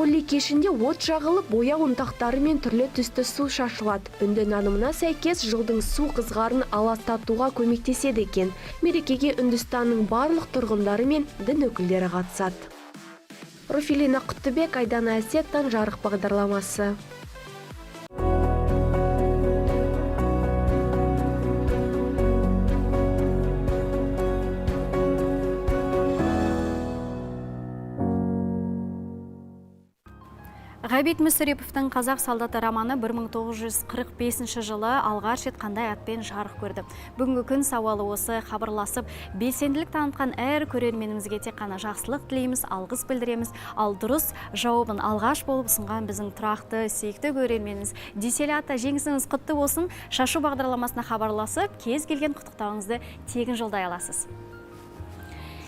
Холи кешінде от жағылып, бояу ұнтақтары мен түрлі түсті су шашылады. Үнді нанымына сәйкес жылдың су қызғарын аластатуға көмектеседі екен. Мерекеге Үндістанның барлық тұрғындары мен дін өкілдері қатысады. Руфилина Құттыбек, Айдана Әсет, Таң жарық бағдарламасы. Ғабит Мүсіреповтің «Қазақ солдаты» романы 1945 жылы алғаш рет қандай атпен жарық көрді. Бүгінгі күн сауалы осы: хабарласып, белсенділік танытқан әр көрерменімізге тек қана жақсылық тілейміз, алғыс білдіреміз. Ал дұрыс жауабын алғаш болып ұсынған біздің тұрақты, сүйікті көрерменіміз Дисель ата, жеңісіңіз құтты болсын. Шашу бағдарламасына хабарласып, кез келген құттықтауыңызды тегін жолдай аласыз.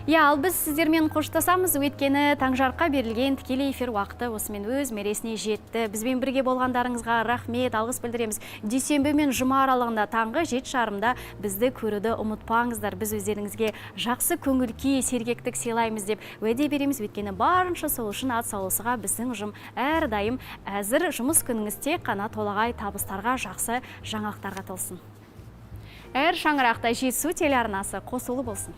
Ал біз сіздермен қоштасамыз, өйткені Таңжарыққа берілген тікелей эфир уақыты осымен өз мәресіне жетті. Бізбен бірге болғандарыңызға рахмет, алғыс білдіреміз. Дүйсенбі мен жұма аралығында таңғы 7:30 бізді көруді ұмытпаңыздар. Біз өздеріңізге жақсы көңіл-күй, сергектік сыйлаймыз деп уәде береміз. Өйткені барынша сол үшін атсалысуға біздің ұжым әрдайым әзір. Жұмыс күніңіз тек қана толағай табыстарға, жақсы жаңалықтарға толсын. Әр шаңырақта жетісу телеарнасы қосулы болсын.